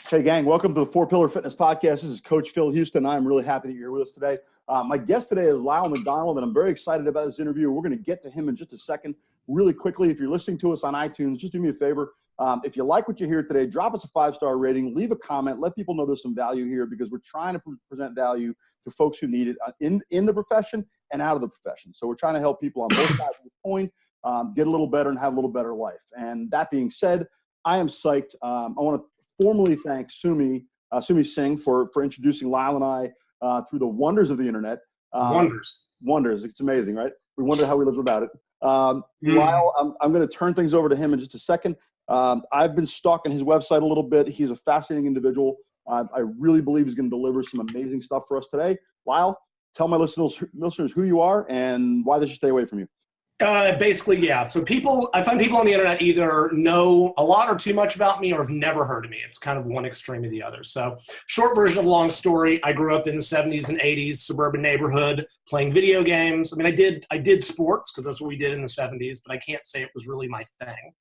Hey, gang, welcome to the 4-Pillar Fitness Podcast. This is Coach Phil Houston. I'm really happy that you're with us today. My guest today is Lyle McDonald, and I'm very excited about this interview. We're going to get to him in just a second. Really quickly, if you're listening to us on iTunes, just do me a favor. If you like what you hear today, drop us a 5-star rating, leave a comment, let people know there's some value here because we're trying to present value to folks who need it in the profession and out of the profession. So we're trying to help people on both sides of the coin get a little better and have a little better life. And that being said, I am psyched. I want to formally thank Sumi Singh for introducing Lyle and I through the wonders of the internet. Wonders. It's amazing, right? We wonder how we live without it. Lyle, I'm going to turn things over to him in just a second. I've been stalking his website a little bit. He's a fascinating individual. I really believe he's going to deliver some amazing stuff for us today. Lyle, tell my listeners who you are and why they should stay away from you. Basically, yeah. So I find people on the internet either know a lot or too much about me or have never heard of me. It's kind of one extreme or the other. So short version of a long story, I grew up in the 70s and 80s, suburban neighborhood, playing video games. I mean, I did sports because that's what we did in the 70s, but I can't say it was really my thing.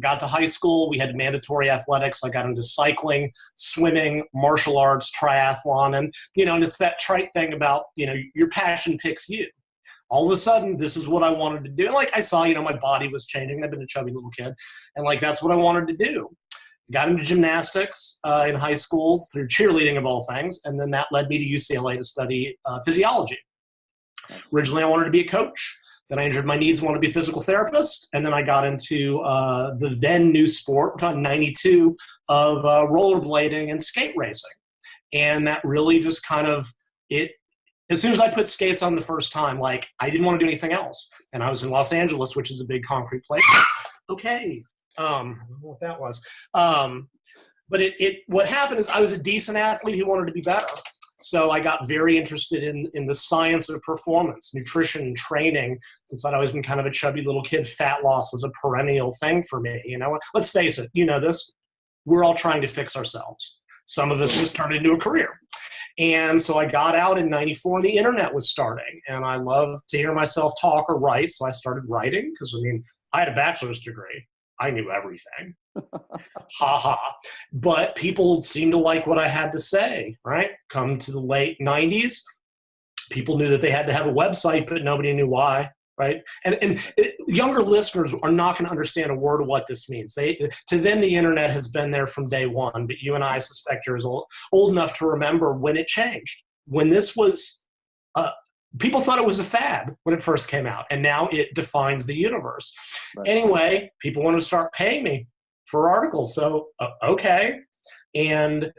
Got to high school, we had mandatory athletics. I got into cycling, swimming, martial arts, triathlon, and it's that trite thing about, your passion picks you. All of a sudden, this is what I wanted to do. And I saw, my body was changing. I've been a chubby little kid. And that's what I wanted to do. Got into gymnastics in high school through cheerleading of all things. And then that led me to UCLA to study physiology. Originally, I wanted to be a coach. Then I injured my knees, wanted to be a physical therapist. And then I got into the then new sport, 92, of rollerblading and skate racing. And that really just as soon as I put skates on the first time, I didn't want to do anything else. And I was in Los Angeles, which is a big concrete place. Okay. I don't know what that was. But what happened is I was a decent athlete who wanted to be better. So I got very interested in the science of performance, nutrition, and training. Since I'd always been kind of a chubby little kid, fat loss was a perennial thing for me. Let's face it, this. We're all trying to fix ourselves. Some of us just turned into a career. And so I got out in 94 and the internet was starting. And I love to hear myself talk or write. So I started writing because, I had a bachelor's degree. I knew everything. But people seemed to like what I had to say, right? Come to the late 90s, people knew that they had to have a website, but nobody knew why, right? And younger listeners are not going to understand a word of what this means. To them, the internet has been there from day one, but you and I suspect you're old enough to remember when it changed. When this was, people thought it was a fad when it first came out, and now it defines the universe. Right. Anyway, people want to start paying me for articles, so okay. And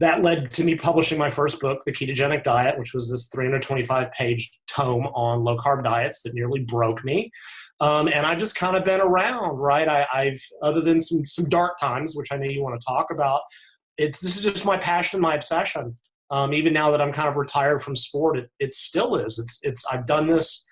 that led to me publishing my first book, The Ketogenic Diet, which was this 325-page tome on low-carb diets that nearly broke me. And I've just kind of been around, right? I've other than some dark times, which I know you want to talk about, this is just my passion, my obsession. Even now that I'm kind of retired from sport, it still is. I've done this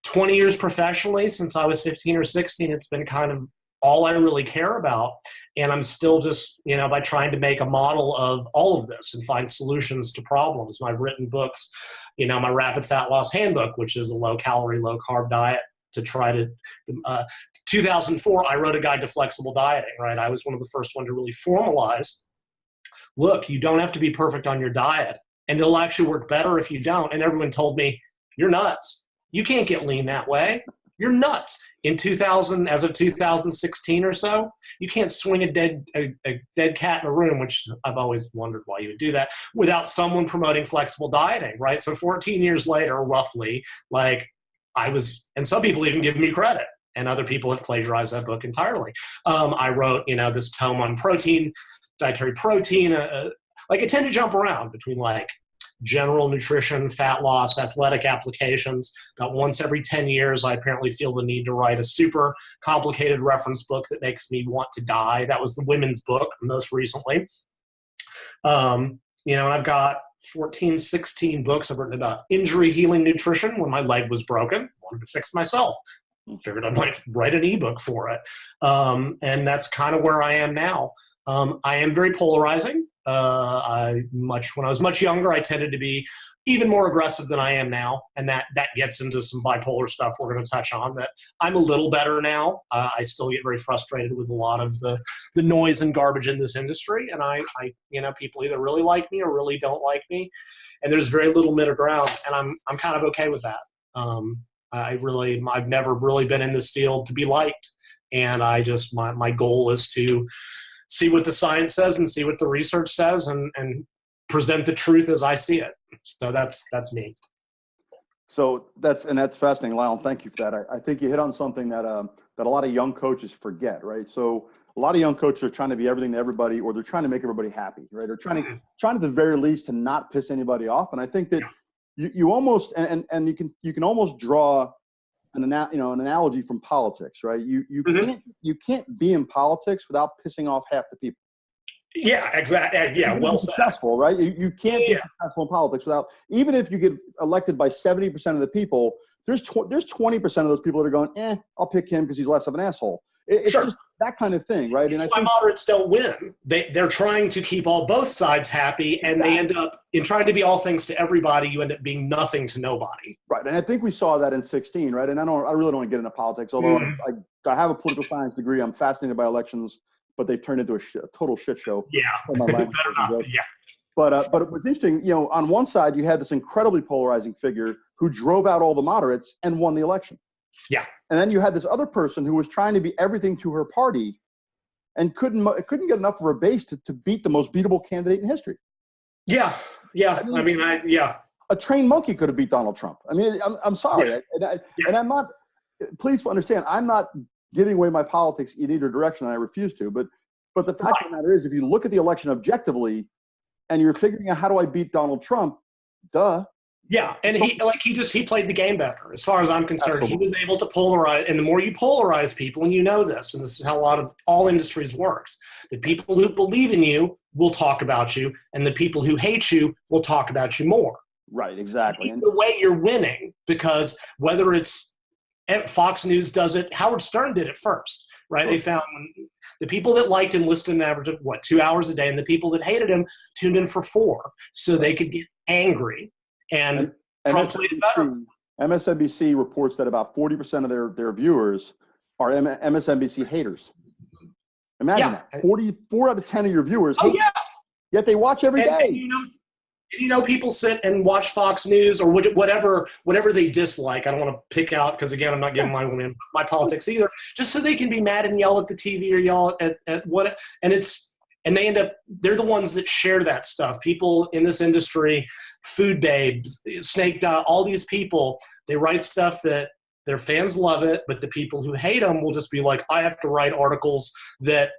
20 years professionally since I was 15 or 16. It's been kind of all I really care about. And I'm still just, by trying to make a model of all of this and find solutions to problems. I've written books, my Rapid Fat Loss Handbook, which is a low-calorie, low-carb diet to try to, 2004, I wrote a guide to flexible dieting, right? I was one of the first one to really formalize, look, you don't have to be perfect on your diet, and it'll actually work better if you don't. And everyone told me, you're nuts. You can't get lean that way. You're nuts. As of 2016 or so, you can't swing a dead cat in a room, which I've always wondered why you would do that, without someone promoting flexible dieting, right? So 14 years later, roughly, and some people even give me credit, and other people have plagiarized that book entirely. I wrote, this tome on protein, dietary protein. I tend to jump around between general nutrition, fat loss, athletic applications. About once every 10 years, I apparently feel the need to write a super complicated reference book that makes me want to die. That was the women's book most recently. And I've got 14, 16 books I've written about injury healing nutrition when my leg was broken. Wanted to fix myself. Figured I might write an ebook for it. And that's kind of where I am now. I am very polarizing. When I was much younger, I tended to be even more aggressive than I am now, and that gets into some bipolar stuff we're going to touch on. That I'm a little better now. I still get very frustrated with a lot of the noise and garbage in this industry, and I people either really like me or really don't like me, and there's very little middle ground, and I'm kind of okay with that. I've never really been in this field to be liked, and my goal is to see what the science says and see what the research says, and present the truth as I see it. So that's me. So that's fascinating, Lyle. Thank you for that. I think you hit on something that a lot of young coaches forget, right? So a lot of young coaches are trying to be everything to everybody, or they're trying to make everybody happy, right? Or trying at the very least to not piss anybody off. And I think that you almost and you can almost draw an analogy from politics, right? You can't be in politics without pissing off half the people. Yeah, exactly. Yeah, well said. Successful, right? You can't be successful in politics without, even if you get elected by 70% of the people, there's 20% of those people that are going, I'll pick him because he's less of an asshole. It's just that kind of thing, right? That's why moderates don't win. They're trying to keep both sides happy, and they end up, in trying to be all things to everybody, you end up being nothing to nobody. Right, and I think we saw that in 2016, right? And I really don't want to get into politics, although I have a political science degree. I'm fascinated by elections, but they've turned into a total shit show. Yeah, better not. Yeah. But it was interesting, on one side, you had this incredibly polarizing figure who drove out all the moderates and won the election. Yeah. And then you had this other person who was trying to be everything to her party and couldn't get enough of her base to beat the most beatable candidate in history. Yeah. Yeah. A trained monkey could have beat Donald Trump. I mean, I'm sorry. Yeah. And I'm not, please understand, I'm not giving away my politics in either direction, and I refuse to. But the fact of the matter is, if you look at the election objectively and you're figuring out how do I beat Donald Trump, duh. Yeah, and he played the game better, as far as I'm concerned. Absolutely. He was able to polarize, and the more you polarize people, and you know this, and this is how a lot of all industries works, the people who believe in you will talk about you, and the people who hate you will talk about you more. Right, exactly. And the way you're winning, because whether it's Fox News does it, Howard Stern did it first, right? They found the people that liked him listed an average of 2 hours a day, and the people that hated him tuned in for 4, so they could get angry. And Trump played it better. MSNBC reports that about 40% of their viewers are MSNBC haters. Imagine that. 4 out of 10 of your viewers hate you. Yet they watch every day. And people sit and watch Fox News or whatever they dislike. I don't want to pick out, because again, I'm not giving my politics either, just so they can be mad and yell at the TV or yell at what, and they end up, they're the ones that share that stuff. People in this industry, Food Babes, Snake Dial, all these people, they write stuff that their fans love it, but the people who hate them will just be like, I have to write articles that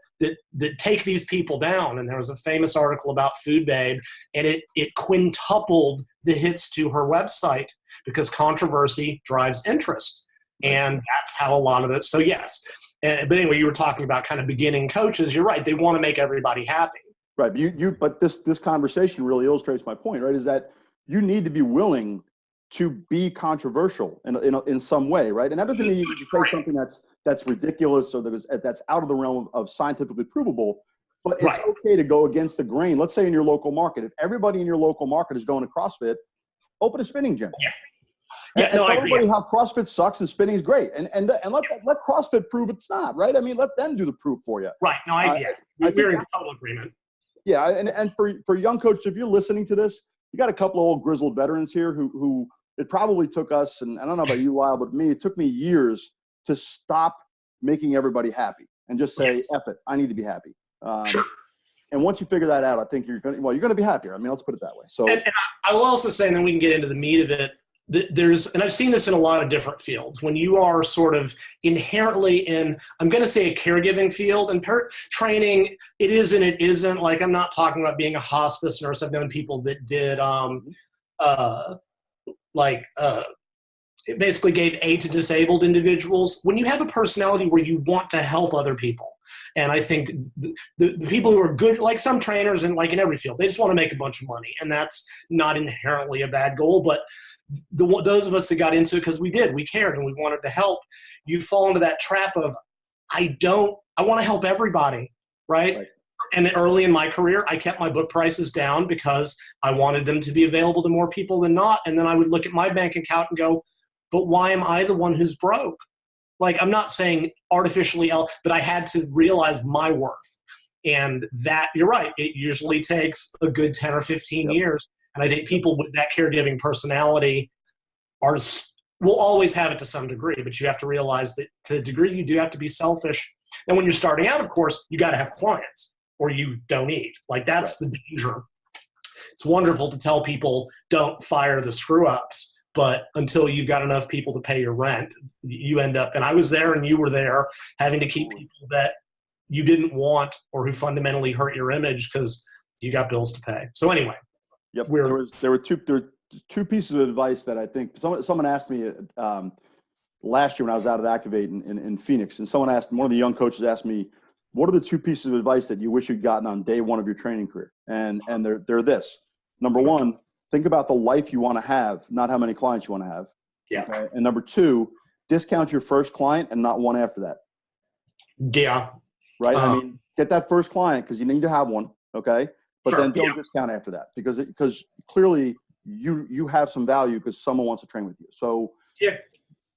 take these people down. And there was a famous article about Food Babe, and it quintupled the hits to her website because controversy drives interest. And that's how a lot of it. So yes. But anyway, you were talking about kind of beginning coaches. You're right. They want to make everybody happy. Right. But this conversation really illustrates my point, right? Is that you need to be willing to be controversial in some way, right? And that doesn't mean you say something that's ridiculous or that's out of the realm of scientifically provable, but it's okay to go against the grain. Let's say in your local market, if everybody in your local market is going to CrossFit, open a spinning gym. Yeah. And tell everybody how CrossFit sucks and spinning is great, and let CrossFit prove it's not, right? I mean, let them do the proof for you. Right. No, we're in total agreement. Yeah, and for young coaches, if you're listening to this, you got a couple of old grizzled veterans here who it probably took us, and I don't know about you, Lyle, but me, it took me years to stop making everybody happy and just say, F it, I need to be happy. And once you figure that out, I think you're going to be happier. I mean, let's put it that way. So, and I will also say, and then we can get into the meat of it, and I've seen this in a lot of different fields, when you are sort of inherently in, I'm going to say a caregiving field, and training, it is and it isn't. Like, I'm not talking about being a hospice nurse. I've known people that did it basically gave aid to disabled individuals. When you have a personality where you want to help other people, and I think the people who are good, like some trainers and like in every field, they just want to make a bunch of money, and that's not inherently a bad goal. But those of us that got into it because we cared and we wanted to help, you fall into that trap of I want to help everybody, right? And early in my career, I kept my book prices down because I wanted them to be available to more people than not. And then I would look at my bank account and go, but why am I the one who's broke? Like, I'm not saying artificially, but I had to realize my worth. And that, you're right, it usually takes a good 10 or 15 years. And I think people with that caregiving personality will always have it to some degree, but you have to realize that to a degree you do have to be selfish. And when you're starting out, of course, you got to have clients or you don't eat. Like, that's the danger. It's wonderful to tell people don't fire the screw ups, but until you've got enough people to pay your rent, you end up, and I was there and you were there, having to keep people that you didn't want or who fundamentally hurt your image because you got bills to pay. So anyway. Yep. There were two pieces of advice that I think someone asked me last year when I was out at Activate in Phoenix, and one of the young coaches asked me, what are the two pieces of advice that you wish you'd gotten on day one of your training career? And they're this. Number one, think about the life you want to have, not how many clients you want to have. Yeah. Okay? And number two, discount your first client and not one after that. Yeah. Right? I mean, get that first client because you need to have one, okay? But then don't discount after that because clearly you have some value because someone wants to train with you. So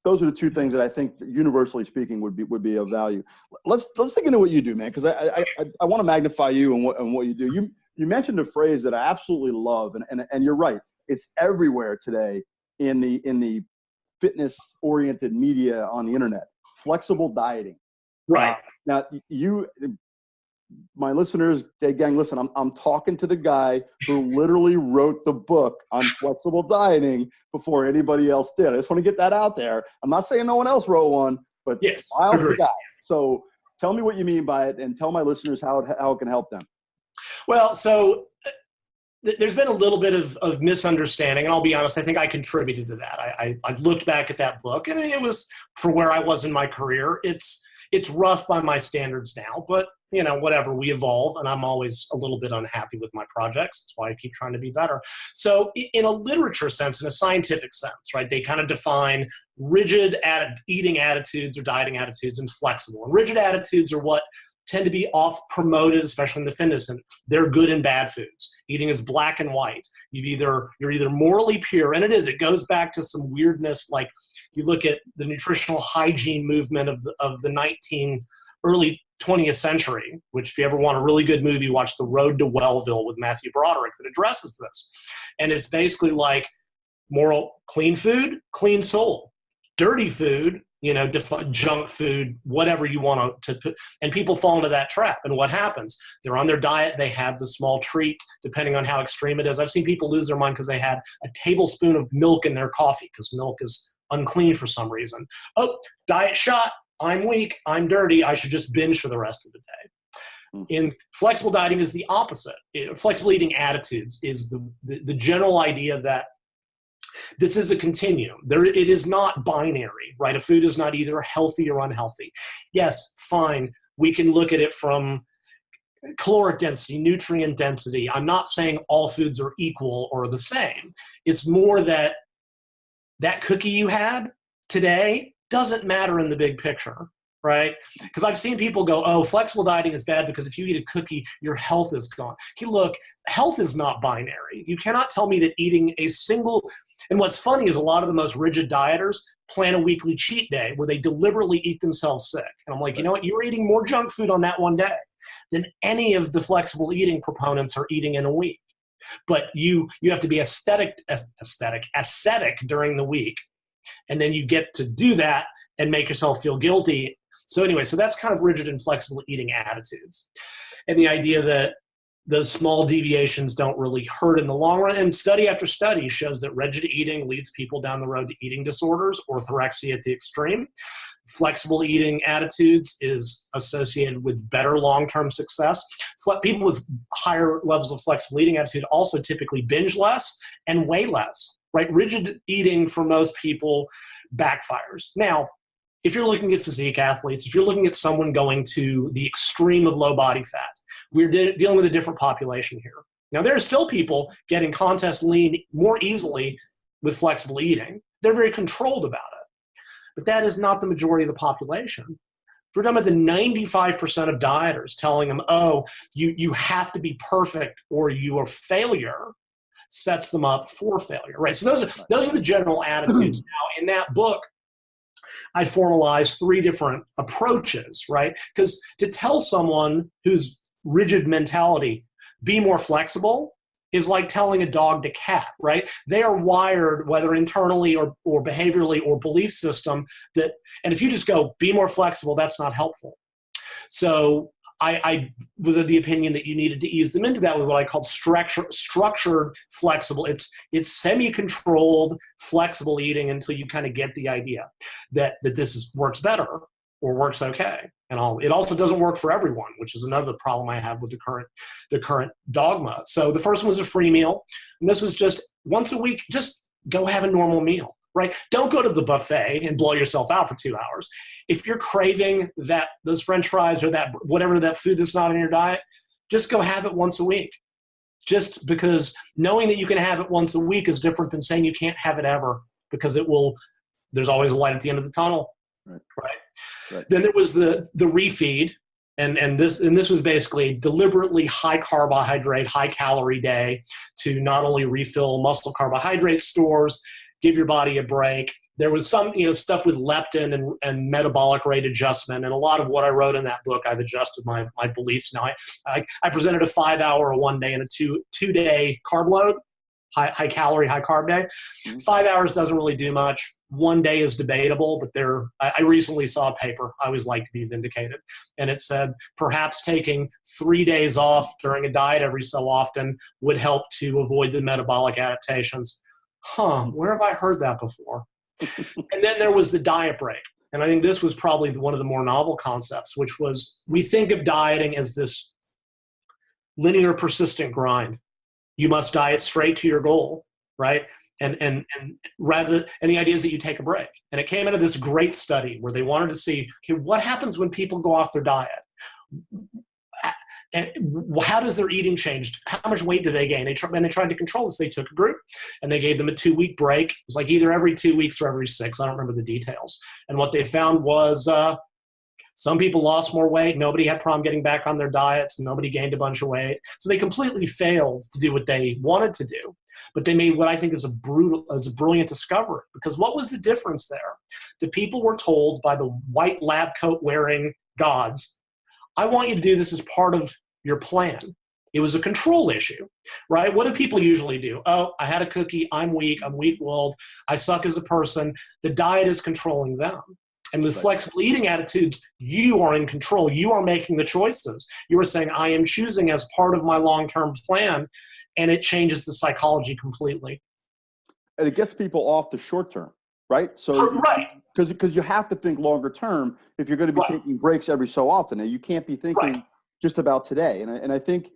those are the two things that I think, universally speaking, would be of value. Let's dig into what you do, man, because I want to magnify you and what you do. You mentioned a phrase that I absolutely love, and you're right. It's everywhere today in the fitness-oriented media on the internet. Flexible dieting. Right. Now, my listeners, hey gang, listen, I'm talking to the guy who literally wrote the book on flexible dieting before anybody else did. I just want to get that out there. I'm not saying no one else wrote one, but Lyle's the guy. So tell me what you mean by it and tell my listeners how it can help them. Well, so there's been a little bit of misunderstanding, and I'll be honest, I think I contributed to that. I've looked back at that book, and it was, for where I was in my career, it's rough by my standards now, but whatever, we evolve, and I'm always a little bit unhappy with my projects. That's why I keep trying to be better. So in a literature sense, in a scientific sense, right, they kind of define rigid eating attitudes or dieting attitudes and flexible. And rigid attitudes are what tend to be off-promoted, especially in the fitness, and they're good and bad foods. Eating is black and white. You're either morally pure, and it goes back to some weirdness, like you look at the nutritional hygiene movement of the early 20th century, which if you ever want a really good movie, watch The Road to Wellville with Matthew Broderick that addresses this. And it's basically like moral, clean food, clean soul, dirty food, junk food, whatever you want to put. And people fall into that trap. And what happens? They're on their diet. They have the small treat, depending on how extreme it is. I've seen people lose their mind because they had a tablespoon of milk in their coffee because milk is unclean for some reason. Oh, diet shot. I'm weak. I'm dirty. I should just binge for the rest of the day. In flexible dieting is the opposite. Flexible eating attitudes is the general idea that this is a continuum. It is not binary, right? A food is not either healthy or unhealthy. Yes, fine. We can look at it from caloric density, nutrient density. I'm not saying all foods are equal or the same. It's more that cookie you had today doesn't matter in the big picture, right? Because I've seen people go, oh, flexible dieting is bad because if you eat a cookie, your health is gone. Hey, look, health is not binary. You cannot tell me that eating a single, and what's funny is a lot of the most rigid dieters plan a weekly cheat day where they deliberately eat themselves sick. And I'm like, you know what? You're eating more junk food on that one day than any of the flexible eating proponents are eating in a week. But you have to be ascetic during the week. And then you get to do that and make yourself feel guilty. So anyway, so that's kind of rigid and flexible eating attitudes. And the idea that those small deviations don't really hurt in the long run. And study after study shows that rigid eating leads people down the road to eating disorders, orthorexia at the extreme. Flexible eating attitudes is associated with better long-term success. People with higher levels of flexible eating attitude also typically binge less and weigh less. Right? Rigid eating for most people backfires. Now, if you're looking at physique athletes, if you're looking at someone going to the extreme of low body fat, we're dealing with a different population here. Now, there are still people getting contest lean more easily with flexible eating. They're very controlled about it. But that is not the majority of the population. we're talking about the 95% of dieters telling them, oh, you have to be perfect or you are failure, sets them up for failure, right? So those are the general attitudes. Now, in that book, I formalized 3 different approaches, right? Because to tell someone who's rigid mentality, be more flexible, is like telling a dog to cat, right? They are wired, whether internally or behaviorally or belief system, that, and if you just go, be more flexible, that's not helpful. So I was of the opinion that you needed to ease them into that with what I called structured flexible. It's semi-controlled flexible eating until you kind of get the idea that this works better or works okay. And it also doesn't work for everyone, which is another problem I have with the current dogma. So the first one was a free meal, and this was just once a week, just go have a normal meal. Right? Don't go to the buffet and blow yourself out for 2 hours. If you're craving those French fries or that whatever that food that's not in your diet, just go have it once a week. Just because knowing that you can have it once a week is different than saying you can't have it ever, because there's always a light at the end of the tunnel. Right? Then there was the refeed, and this was basically a deliberately high carbohydrate, high calorie day to not only refill muscle carbohydrate stores, give your body a break. There was some, stuff with leptin and metabolic rate adjustment, and a lot of what I wrote in that book, I've adjusted my beliefs now. I presented a 5-hour, a 1 day, and a two day carb load, high calorie, high carb day. 5 hours doesn't really do much. 1 day is debatable, but I recently saw a paper. I always like to be vindicated, and it said perhaps taking 3 days off during a diet every so often would help to avoid the metabolic adaptations. Where have I heard that before? And then there was the diet break. And I think this was probably one of the more novel concepts, which was we think of dieting as this linear persistent grind. You must diet straight to your goal, right? And the idea is that you take a break. And it came out of this great study where they wanted to see, okay, what happens when people go off their diet? And how does their eating change? How much weight do they gain? And they tried to control this. They took a group and they gave them a 2-week break. It was like either every 2 weeks or every 6. I don't remember the details. And what they found was some people lost more weight. Nobody had problem getting back on their diets. Nobody gained a bunch of weight. So they completely failed to do what they wanted to do. But they made what I think is a brilliant discovery. Because what was the difference there? The people were told by the white lab coat wearing gods, I want you to do this as part of your plan. It was a control issue, right? What do people usually do? Oh, I had a cookie. I'm weak-willed. I suck as a person. The diet is controlling them. And with flexible eating attitudes, you are in control. You are making the choices. You are saying, I am choosing as part of my long-term plan, and it changes the psychology completely. And it gets people off the short term, right? So, right. Because you have to think longer term if you're going to be taking breaks every so often. And you can't be thinking just about today. And I think,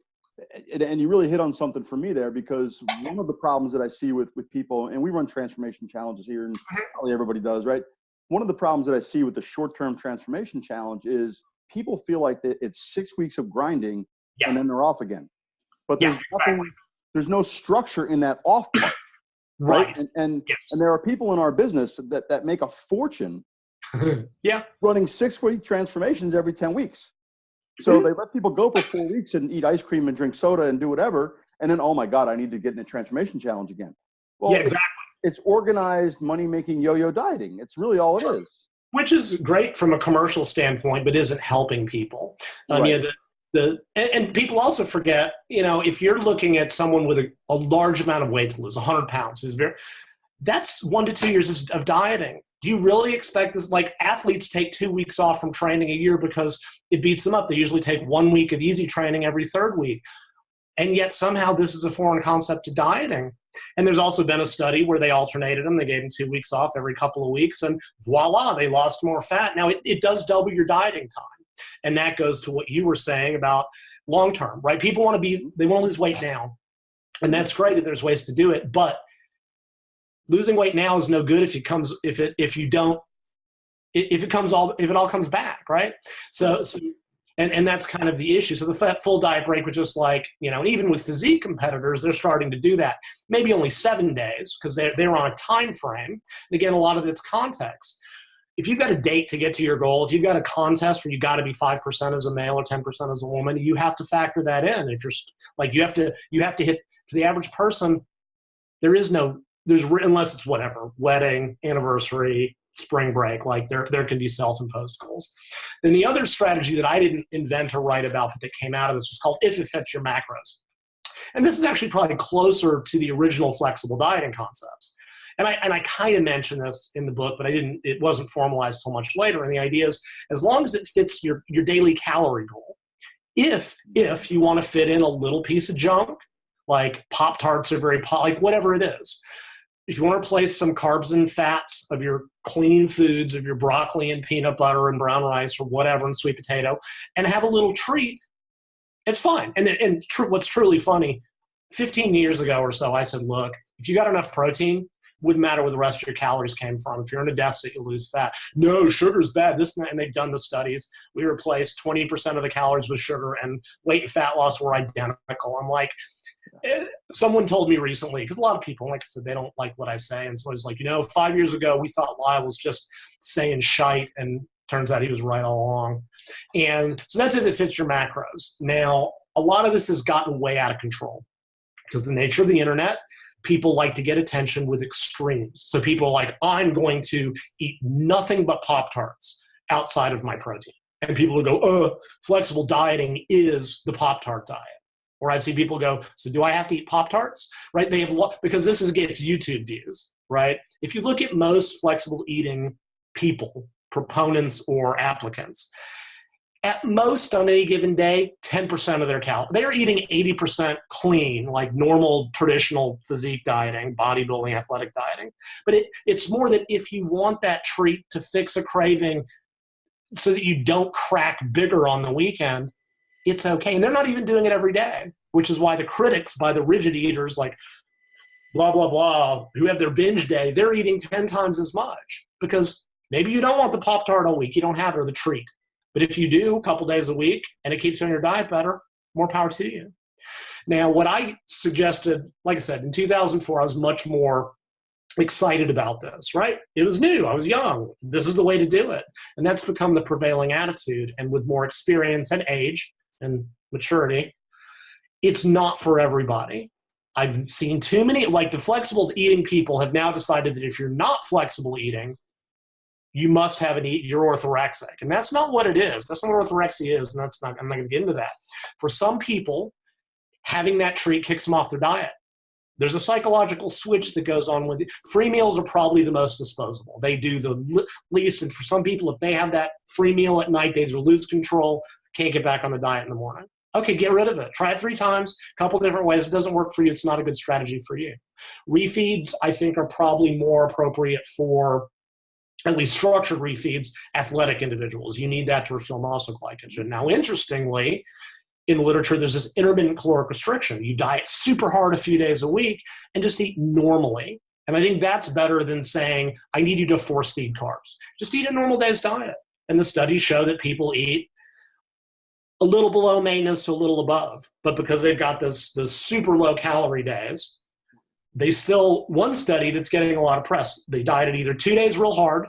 and you really hit on something for me there, because one of the problems that I see with people, and we run transformation challenges here, and probably everybody does, right? One of the problems that I see with the short-term transformation challenge is people feel like that it's 6 weeks of grinding and then they're off again. But there's no structure in that off part. Right. And there are people in our business that make a fortune running 6-week transformations every 10 weeks. So they let people go for 4 weeks and eat ice cream and drink soda and do whatever. And then, oh my God, I need to get in a transformation challenge again. Well, exactly. It's organized money-making yo-yo dieting. It's really all it is. Which is great from a commercial standpoint, but isn't helping people. And people also forget, if you're looking at someone with a large amount of weight to lose, 100 pounds, that's 1 to 2 years of dieting. Do you really expect this? Like, athletes take 2 weeks off from training a year because it beats them up. They usually take 1 week of easy training every 3rd week. And yet somehow this is a foreign concept to dieting. And there's also been a study where they alternated them. They gave them 2 weeks off every couple of weeks, and voila, they lost more fat. Now, it does double your dieting time. And that goes to what you were saying about long-term, right? People they want to lose weight now. And that's great that there's ways to do it. But losing weight now is no good if it all comes back, right? So and that's kind of the issue. So the full diet break was just like, and even with physique competitors, they're starting to do that. Maybe only 7 days because they're on a time frame. And again, a lot of it's context. if you've got a date to get to your goal, if you've got a contest where you got to be 5% as a male or 10% as a woman, you have to factor that in. If you're like, you have to hit, for the average person, unless it's whatever, wedding, anniversary, spring break, like there can be self-imposed goals. Then the other strategy that I didn't invent or write about, but that came out of this was called if it fits your macros. And this is actually probably closer to the original flexible dieting concepts. And I kind of mentioned this in the book, but it wasn't formalized till much later. And the idea is, as long as it fits your daily calorie goal, if you want to fit in a little piece of junk, like Pop-Tarts are like whatever it is, if you want to replace some carbs and fats of your clean foods, of your broccoli and peanut butter and brown rice or whatever and sweet potato, and have a little treat, it's fine. And what's truly funny, 15 years ago or so, I said, look, if you got enough protein, wouldn't matter where the rest of your calories came from. If you're in a deficit, you lose fat. No, sugar's bad. And they've done the studies. We replaced 20% of the calories with sugar, and weight and fat loss were identical. I'm like, someone told me recently, because a lot of people, like I said, they don't like what I say. And so I was like, 5 years ago, we thought Lyle was just saying shite, and turns out he was right all along. And so that's if it fits your macros. Now, a lot of this has gotten way out of control because the nature of the internet, people like to get attention with extremes. So people are like, I'm going to eat nothing but Pop-Tarts outside of my protein. And people will go, flexible dieting is the Pop-Tart diet. Or I'd see people go, so do I have to eat Pop-Tarts? Right? Because this gets YouTube views, right? If you look at most flexible eating people, proponents or applicants, at most on any given day, 10% of their calories. They're eating 80% clean, like normal traditional physique dieting, bodybuilding, athletic dieting. But it's more that if you want that treat to fix a craving so that you don't crack bigger on the weekend, it's okay. And they're not even doing it every day, which is why the critics, by the rigid eaters like blah, blah, blah, who have their binge day, they're eating 10 times as much because maybe you don't want the Pop-Tart all week. You don't have it, or the treat. But if you do a couple days a week and it keeps you on your diet better, more power to you. Now, what I suggested, like I said, in 2004, I was much more excited about this, right? It was new. I was young. This is the way to do it. And that's become the prevailing attitude. And with more experience and age and maturity, it's not for everybody. I've seen too many, like the flexible eating people have now decided that if you're not flexible eating, you must have you're orthorexic. And that's not what it is. That's not what orthorexia is. And I'm not going to get into that. For some people, having that treat kicks them off their diet. There's a psychological switch that goes on with it. Free meals are probably the most disposable. They do the least. And for some people, if they have that free meal at night, they lose control, can't get back on the diet in the morning. Okay, get rid of it. Try it 3 times, a couple different ways. If it doesn't work for you, it's not a good strategy for you. Refeeds, I think, are probably more appropriate for, at least structured refeeds, athletic individuals. You need that to refill muscle glycogen. Now, interestingly, in the literature, there's this intermittent caloric restriction. You diet super hard a few days a week and just eat normally. And I think that's better than saying, I need you to force feed carbs. Just eat a normal day's diet. And the studies show that people eat a little below maintenance to a little above. But because they've got those super low calorie days, they still, one study that's getting a lot of press, they dieted either 2 days real hard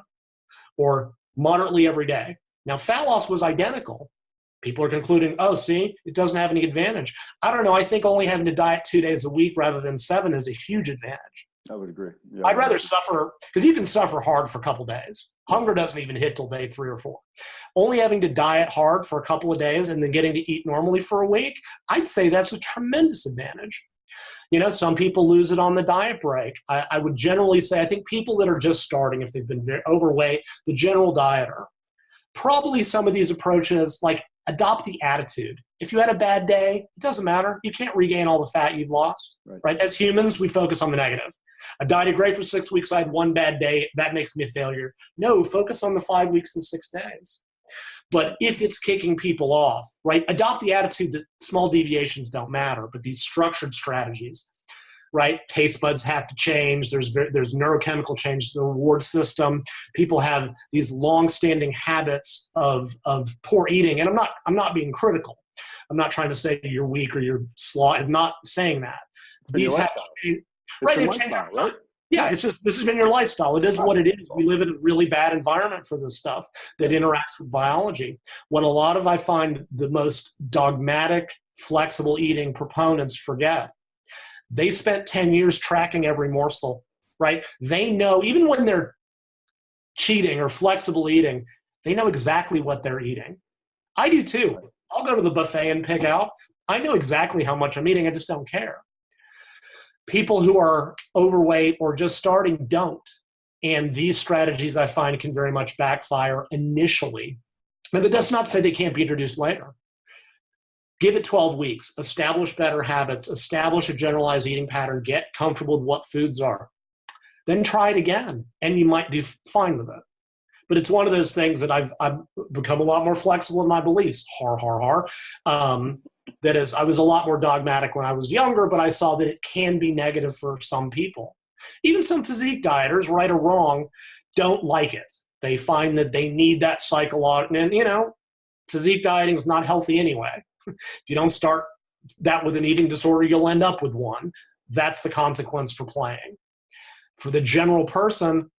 or moderately every day. Now, fat loss was identical. People are concluding, oh, see, it doesn't have any advantage. I don't know. I think only having to diet 2 days a week rather than 7 is a huge advantage. I would agree. Yeah, I'd rather suffer, because you can suffer hard for a couple days. Hunger doesn't even hit till day 3 or 4. Only having to diet hard for a couple of days and then getting to eat normally for a week, I'd say that's a tremendous advantage. Some people lose it on the diet break. I would generally say, I think people that are just starting, if they've been very overweight, the general dieter, probably some of these approaches, like adopt the attitude. If you had a bad day, it doesn't matter. You can't regain all the fat you've lost, right? As humans, we focus on the negative. I dieted great for 6 weeks. I had one bad day. That makes me a failure. No, focus on the 5 weeks and 6 days. But if it's kicking people off, right, adopt the attitude that small deviations don't matter, but these structured strategies, right? Taste buds have to change. There's neurochemical changes to the reward system. People have these long-standing habits of poor eating. And I'm not being critical. I'm not trying to say you're weak or you're slow. I'm not saying that. These have to change. Right, they've changed over time. Yeah, it's just, this has been your lifestyle. It is what it is. We live in a really bad environment for this stuff that interacts with biology. What a lot of, I find, the most dogmatic, flexible eating proponents forget, they spent 10 years tracking every morsel, right? They know, even when they're cheating or flexible eating, they know exactly what they're eating. I do too. I'll go to the buffet and pick out. I know exactly how much I'm eating. I just don't care. People who are overweight or just starting don't. And these strategies, I find, can very much backfire initially. But that's not to say they can't be introduced later. Give it 12 weeks. Establish better habits. Establish a generalized eating pattern. Get comfortable with what foods are. Then try it again, and you might do fine with it. But it's one of those things that I've become a lot more flexible in my beliefs. That is, I was a lot more dogmatic when I was younger, but I saw that it can be negative for some people. Even some physique dieters, right or wrong, don't like it. They find that they need that psychological, and physique dieting is not healthy anyway. If you don't start that with an eating disorder, you'll end up with one. That's the consequence for playing. For the general person,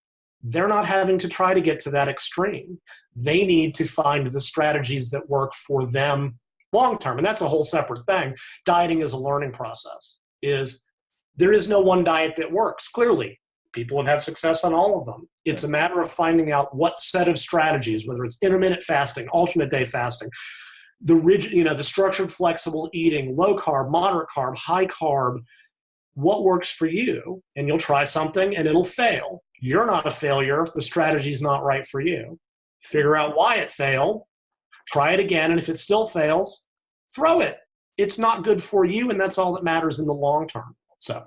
they're not having to try to get to that extreme. They need to find the strategies that work for them long term. And that's a whole separate thing. Dieting is a learning process. There is no one diet that works. Clearly, people have had success on all of them. It's a matter of finding out what set of strategies, whether it's intermittent fasting, alternate day fasting, the rigid, the structured flexible eating, low carb, moderate carb, high carb, what works for you. And you'll try something and it'll fail. You're not a failure. The strategy's not right for you. Figure out why it failed. Try it again. And if it still fails, throw it. It's not good for you. And that's all that matters in the long term. So.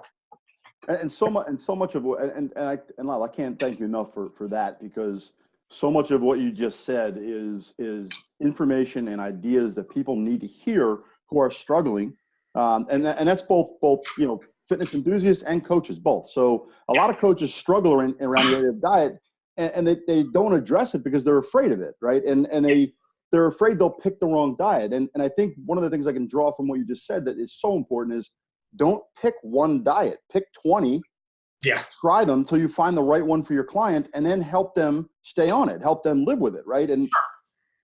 And so much of what, and Lyle, I can't thank you enough for that, because so much of what you just said is information and ideas that people need to hear who are struggling. And that's both, fitness enthusiasts and coaches, both. So a lot of coaches struggle around the area of diet, and they don't address it because they're afraid of it, right? And they're afraid they'll pick the wrong diet. And I think one of the things I can draw from what you just said that is so important is, don't pick one diet, pick 20. Yeah. Try them till you find the right one for your client, and then help them stay on it, help them live with it, right? And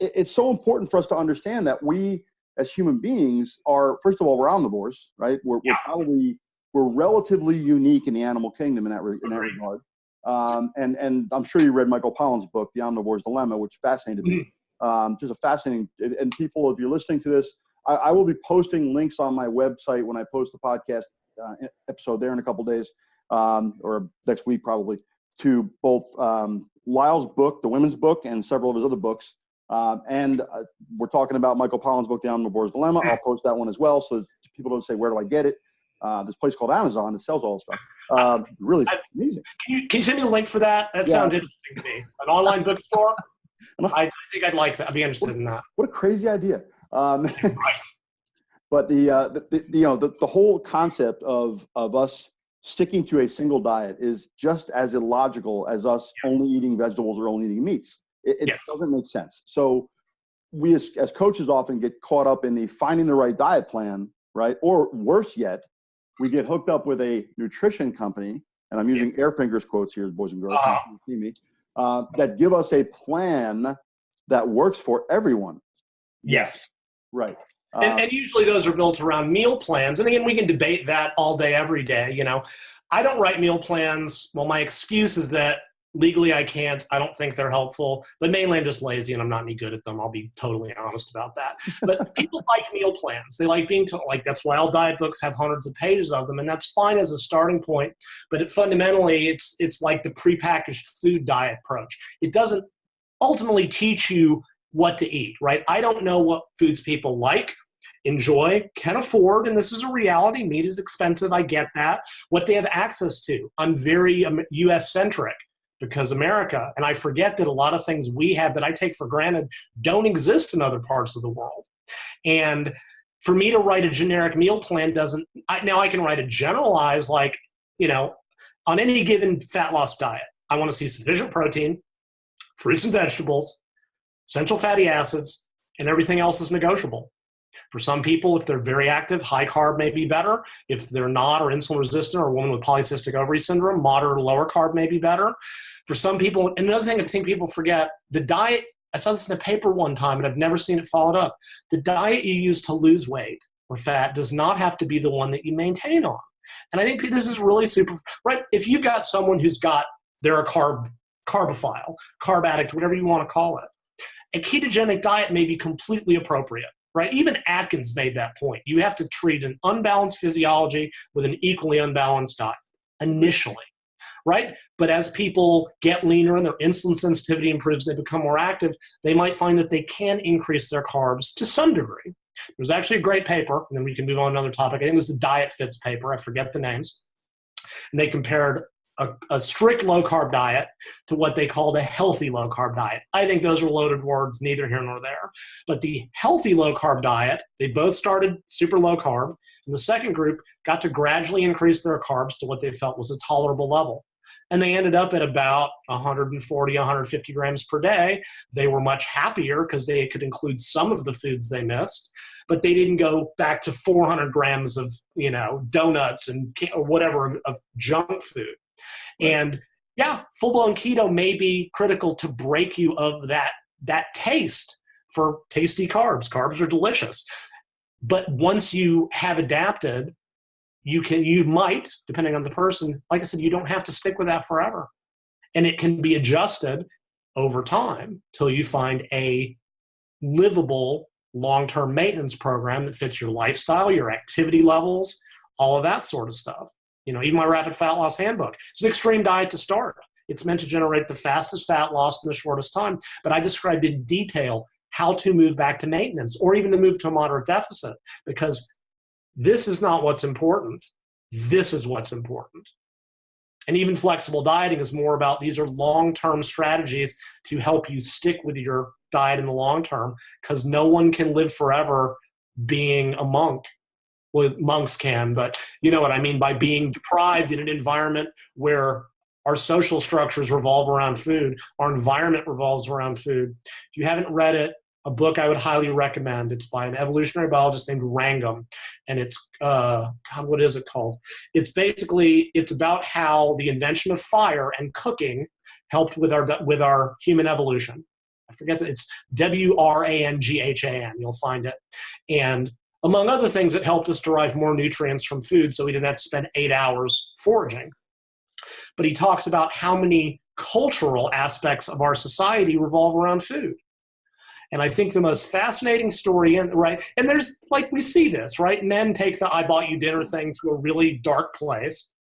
it's so important for us to understand that we as human beings are, first of all, we're omnivores, right? We're relatively unique in the animal kingdom in that regard. And I'm sure you read Michael Pollan's book, The Omnivore's Dilemma, which fascinated me. Just a fascinating, and people, if you're listening to this, I will be posting links on my website when I post the podcast episode there in a couple days, or next week probably, to both Lyle's book, the women's book, and several of his other books. And we're talking about Michael Pollan's book, The Omnivore's Dilemma. I'll post that one as well, so people don't say, where do I get it? This place called Amazon that sells all this stuff. Really amazing. Can you send me the link for that? That sounds interesting to me. An online bookstore? I think I'd like that. I'd be interested in that. What a crazy idea. Right. But the whole concept of us sticking to a single diet is just as illogical as us only eating vegetables or only eating meats. It doesn't make sense. So we as coaches often get caught up in the finding the right diet plan, right? Or worse yet, we get hooked up with a nutrition company, and I'm using air fingers quotes here, boys and girls, you see me, that give us a plan that works for everyone. Yes. Right. And usually those are built around meal plans. And again, we can debate that all day, every day. I don't write meal plans. Well, my excuse is that legally I can't. I don't think they're helpful. But mainly I'm just lazy and I'm not any good at them. I'll be totally honest about that. But people like meal plans. They like being told, that's why all diet books have hundreds of pages of them. And that's fine as a starting point. But fundamentally, it's like the prepackaged food diet approach. It doesn't ultimately teach you what to eat, right? I don't know what foods people like, enjoy, can afford, and this is a reality. Meat is expensive. I get that. What they have access to. I'm very U.S.-centric because America, and I forget that a lot of things we have that I take for granted don't exist in other parts of the world. And for me to write a generic meal plan now I can write a generalized, on any given fat loss diet, I want to see sufficient protein, fruits and vegetables, essential fatty acids, and everything else is negotiable. For some people, if they're very active, high carb may be better. If they're not, or insulin resistant, or a woman with polycystic ovary syndrome, moderate or lower carb may be better. For some people, and another thing I think people forget, the diet, I saw this in a paper one time and I've never seen it followed up. The diet you use to lose weight or fat does not have to be the one that you maintain on. And I think this is really super, right? If you've got someone they're a carbophile, carb addict, whatever you want to call it, a ketogenic diet may be completely appropriate, right? Even Atkins made that point. You have to treat an unbalanced physiology with an equally unbalanced diet initially, right? But as people get leaner and their insulin sensitivity improves, they become more active, they might find that they can increase their carbs to some degree. There's actually a great paper, and then we can move on to another topic. I think it was the Diet Fits paper. I forget the names. And they compared a strict low-carb diet to what they called a healthy low-carb diet. I think those are loaded words, neither here nor there. But the healthy low-carb diet, they both started super low-carb, and the second group got to gradually increase their carbs to what they felt was a tolerable level. And they ended up at about 140, 150 grams per day. They were much happier because they could include some of the foods they missed, but they didn't go back to 400 grams of, donuts and or whatever of junk food. And yeah, full-blown keto may be critical to break you of that taste for tasty carbs. Carbs are delicious. But once you have adapted, you might, depending on the person, like I said, you don't have to stick with that forever. And it can be adjusted over time till you find a livable long-term maintenance program that fits your lifestyle, your activity levels, all of that sort of stuff. Even my Rapid Fat Loss Handbook. It's an extreme diet to start. It's meant to generate the fastest fat loss in the shortest time. But I described in detail how to move back to maintenance or even to move to a moderate deficit, because this is not what's important. This is what's important. And even flexible dieting is more about, these are long-term strategies to help you stick with your diet in the long term, because no one can live forever being a monk. Well, monks can, but you know what I mean by being deprived in an environment where our social structures revolve around food. Our environment revolves around food. If you haven't read it, a book I would highly recommend. It's by an evolutionary biologist named Wrangham, and it's what is it called? It's about how the invention of fire and cooking helped with our human evolution. I forget that it's Wranghan. You'll find it, and among other things, it helped us derive more nutrients from food, so we didn't have to spend 8 hours foraging. But he talks about how many cultural aspects of our society revolve around food. And I think the most fascinating story, and there's, we see this, right? Men take the I bought you dinner thing to a really dark place.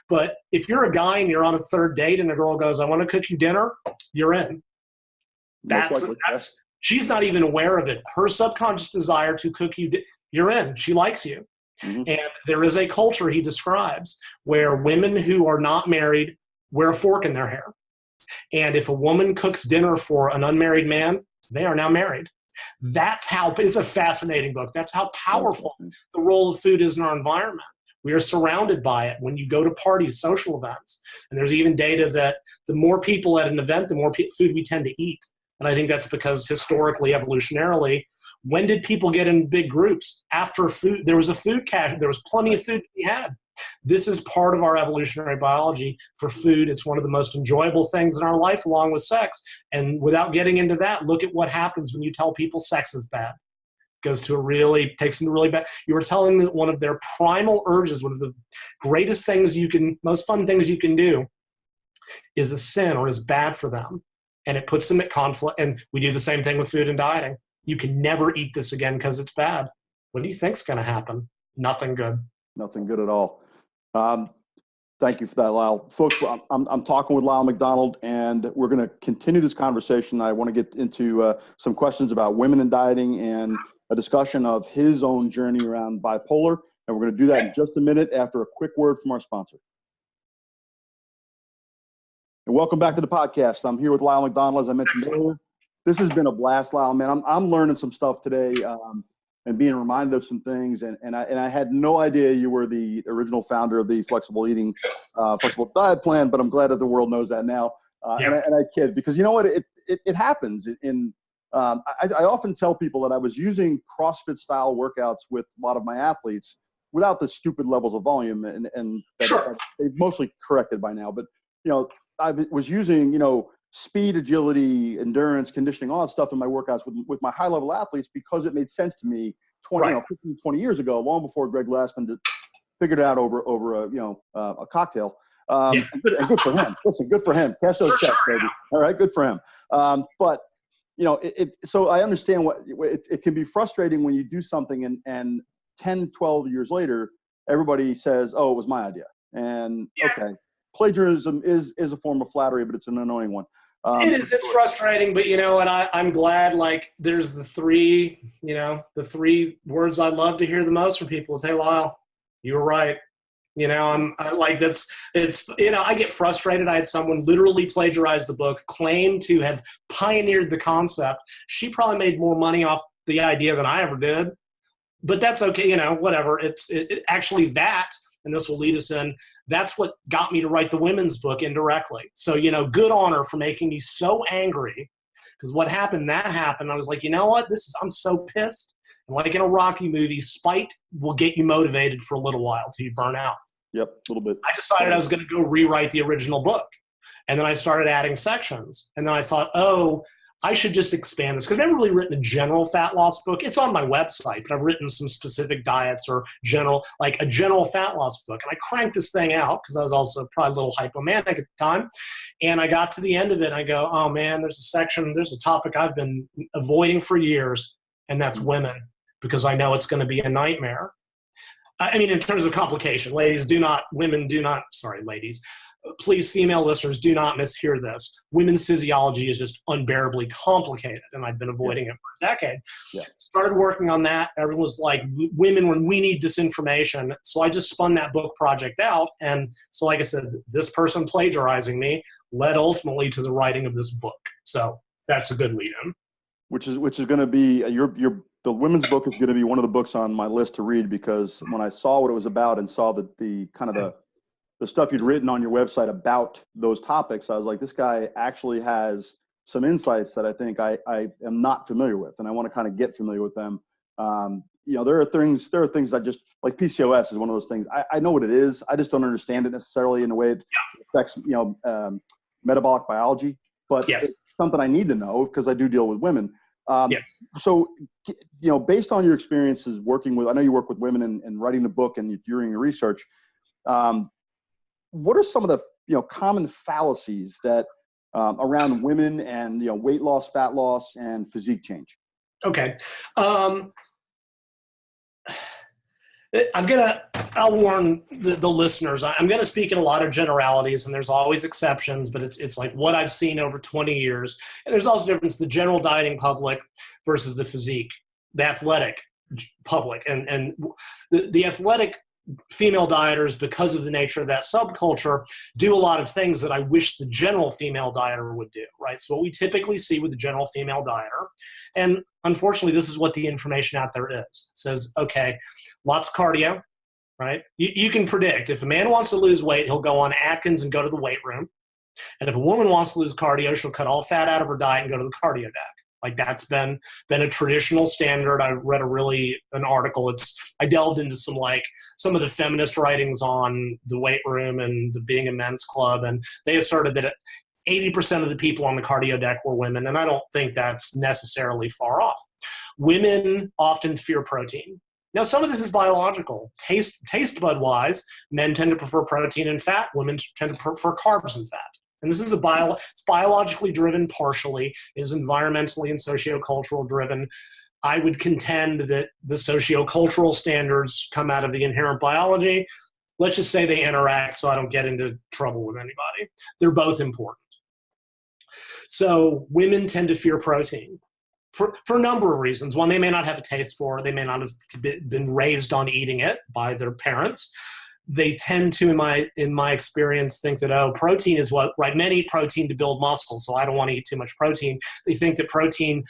But if you're a guy and you're on a third date and a girl goes, I want to cook you dinner, you're in. She's not even aware of it. Her subconscious desire to cook you, you're in. She likes you. Mm-hmm. And there is a culture he describes where women who are not married wear a fork in their hair. And if a woman cooks dinner for an unmarried man, they are now married. It's a fascinating book. That's how powerful the role of food is in our environment. We are surrounded by it when you go to parties, social events. And there's even data that the more people at an event, the more food we tend to eat. And I think that's because historically, evolutionarily, when did people get in big groups? After food, there was a food cache. There was plenty of food to be had. This is part of our evolutionary biology for food. It's one of the most enjoyable things in our life, along with sex. And without getting into that, look at what happens when you tell people sex is bad. Takes them to really bad. You were telling them that one of their primal urges, one of the greatest things most fun things you can do, is a sin or is bad for them. And it puts them at conflict. And we do the same thing with food and dieting. You can never eat this again because it's bad. What do you think's going to happen? Nothing good. Nothing good at all. Thank you for that, Lyle. Folks, I'm talking with Lyle McDonald, and we're going to continue this conversation. I want to get into some questions about women and dieting and a discussion of his own journey around bipolar. And we're going to do that in just a minute after a quick word from our sponsor. And welcome back to the podcast. I'm here with Lyle McDonald, as I mentioned earlier. This has been a blast, Lyle, man. I'm learning some stuff today and being reminded of some things. And I had no idea you were the original founder of the flexible diet plan, but I'm glad that the world knows that now. And I kid, because you know what? It happens in I often tell people that I was using CrossFit style workouts with a lot of my athletes without the stupid levels of volume, and Sure. they've mostly corrected by now. But, I was using, speed, agility, endurance, conditioning, all that stuff in my workouts with my high level athletes because it made sense to me 15, 20 years ago, long before Greg Glassman figured it out over a cocktail. And good for him. Listen, good for him. Cash those checks, baby. All right, good for him. But so I understand it can be frustrating when you do something and 10, 12 years later, everybody says, "Oh, it was my idea." And okay, plagiarism is a form of flattery, but it's an annoying one. It is. It's frustrating, but and I'm glad. Like, there's the three words I love to hear the most from people is, "Hey, Lyle, you were right." I get frustrated. I had someone literally plagiarize the book, claim to have pioneered the concept. She probably made more money off the idea than I ever did, but that's okay. Whatever. It actually that, and this will lead us in. That's what got me to write the women's book indirectly. So, good on her for making me so angry, because what happened, that happened. I was like, you know what? I'm so pissed. Like in a Rocky movie, spite will get you motivated for a little while till you burn out. Yep, a little bit. I decided I was going to go rewrite the original book. And then I started adding sections. And then I thought, I should just expand this. Because I've never really written a general fat loss book. It's on my website, but I've written some specific diets or a general fat loss book. And I cranked this thing out because I was also probably a little hypomanic at the time. And I got to the end of it and I go, oh man, there's a topic I've been avoiding for years, and that's women. Because I know it's going to be a nightmare. I mean, in terms of complication, ladies, please, female listeners, do not mishear this. Women's physiology is just unbearably complicated, and I've been avoiding it for a decade. Yeah. Started working on that. Everyone was like, women, when we need this information. So I just spun that book project out. And so, like I said, this person plagiarizing me led ultimately to the writing of this book. So that's a good lead-in. Which is going to be the women's book is going to be one of the books on my list to read, because when I saw what it was about and saw the stuff you'd written on your website about those topics, I was like, this guy actually has some insights that I think I am not familiar with, and I want to kind of get familiar with them. There are things I just, like PCOS is one of those things. I know what it is. I just don't understand it necessarily in a way it affects, metabolic biology, but it's something I need to know because I do deal with women. So, based on your experiences working with, I know you work with women and writing the book and during your research, what are some of the, common fallacies that around women and, weight loss, fat loss, and physique change? Okay. I'll warn the listeners, I'm going to speak in a lot of generalities, and there's always exceptions, but it's like what I've seen over 20 years. And there's also a difference, the general dieting public versus the physique, the athletic public. And the athletic female dieters, because of the nature of that subculture, do a lot of things that I wish the general female dieter would do, right? So what we typically see with the general female dieter, and unfortunately, this is what the information out there is. It says, okay, lots of cardio, right? You can predict if a man wants to lose weight, he'll go on Atkins and go to the weight room. And if a woman wants to lose cardio, she'll cut all fat out of her diet and go to the cardio deck. Like that's been a traditional standard. I read an article. I delved into some of the feminist writings on the weight room and being a men's club, and they asserted that 80% of the people on the cardio deck were women, and I don't think that's necessarily far off. Women often fear protein. Now, some of this is biological. Taste bud wise, men tend to prefer protein and fat. Women tend to prefer carbs and fat. And this is it's biologically driven partially, is environmentally and sociocultural driven. I would contend that the sociocultural standards come out of the inherent biology. Let's just say they interact so I don't get into trouble with anybody. They're both important. So women tend to fear protein for a number of reasons. One, they may not have a taste for it. They may not have been raised on eating it by their parents. They tend to, in my experience, think that, protein is men eat protein to build muscle, so I don't want to eat too much protein. They think that protein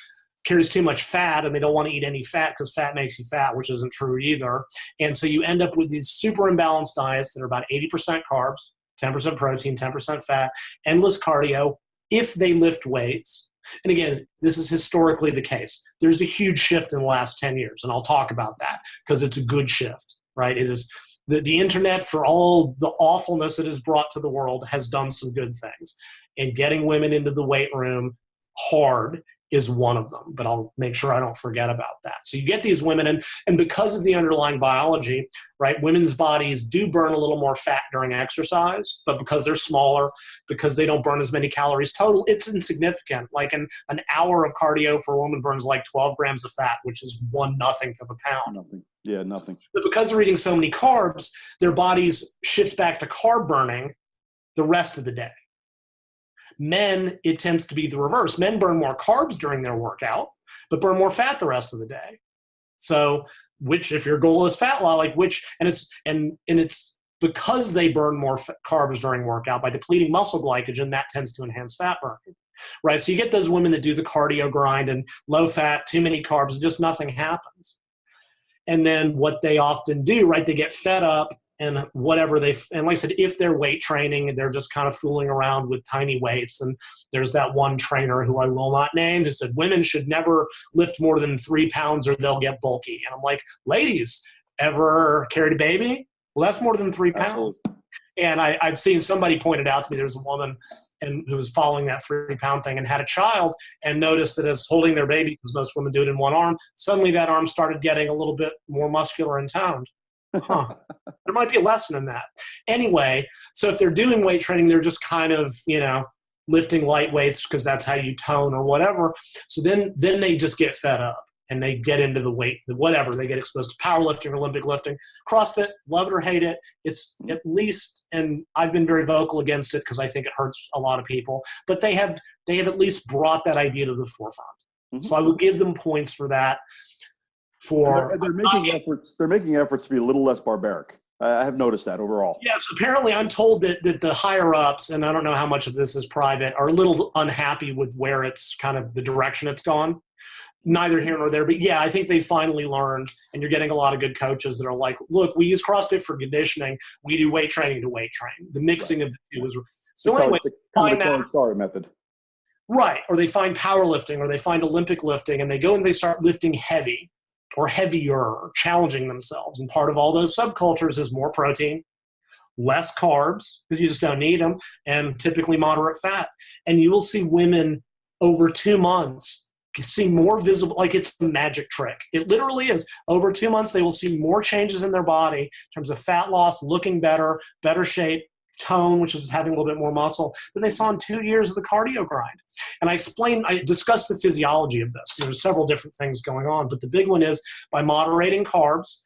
carries too much fat, and they don't want to eat any fat because fat makes you fat, which isn't true either. And so you end up with these super imbalanced diets that are about 80% carbs, 10% protein, 10% fat, endless cardio. If they lift weights, And again, this is historically the case. There's a huge shift in the last 10 years, and I'll talk about that because it's a good shift, right? It is the internet, for all the awfulness it has brought to the world, has done some good things. And getting women into the weight room hard is one of them, but I'll make sure I don't forget about that. So you get these women, and because of the underlying biology, right, women's bodies do burn a little more fat during exercise, but because they're smaller, because they don't burn as many calories total, it's insignificant. Like an hour of cardio for a woman burns like 12 grams of fat, which is 1/0 of a pound. Nothing. Yeah, nothing. But because they're eating so many carbs, their bodies shift back to carb burning the rest of the day. Men, it tends to be the reverse. Men burn more carbs during their workout, but burn more fat the rest of the day. So, which, if your goal is fat loss, and it's because they burn more carbs during workout by depleting muscle glycogen, that tends to enhance fat burning, right? So you get those women that do the cardio grind and low fat, too many carbs, just nothing happens. And then what they often do, right, they get fed up. And whatever and like I said, if they're weight training and they're just kind of fooling around with tiny weights, and there's that one trainer who I will not name who said women should never lift more than 3 pounds or they'll get bulky. And I'm like, ladies, ever carried a baby? Well, that's more than 3 pounds. And I've seen somebody pointed out to me, there's a woman who was following that 3-pound thing and had a child and noticed that as holding their baby, because most women do it in one arm, suddenly that arm started getting a little bit more muscular and toned. Huh. There might be a lesson in that. Anyway, so if they're doing weight training, they're just kind of, lifting light weights because that's how you tone or whatever. So then they just get fed up and they get into the weight, whatever. They get exposed to powerlifting, Olympic lifting, CrossFit, love it or hate it. It's at least, and I've been very vocal against it because I think it hurts a lot of people, but they have at least brought that idea to the forefront. Mm-hmm. So I will give them points for that. They're making efforts to be a little less barbaric. I have noticed that overall. Yes, apparently I'm told that the higher ups, and I don't know how much of this is private, are a little unhappy with where it's kind of the direction it's gone. Neither here nor there, but yeah, I think they finally learned, and you're getting a lot of good coaches that are like, look, we use CrossFit for conditioning. We do weight training to weight train. The mixing of the two is so. Anyways, find that story method. Right, or they find powerlifting, or they find Olympic lifting, and they go and they start lifting heavy. Or heavier, challenging themselves. And part of all those subcultures is more protein, less carbs, because you just don't need them, and typically moderate fat. And you will see women over 2 months see more visible, like it's a magic trick. It literally is. Over 2 months, they will see more changes in their body in terms of fat loss, looking better, better shape, tone, which is having a little bit more muscle, than they saw in 2 years of the cardio grind. And I discussed the physiology of this. There's several different things going on, but the big one is by moderating carbs,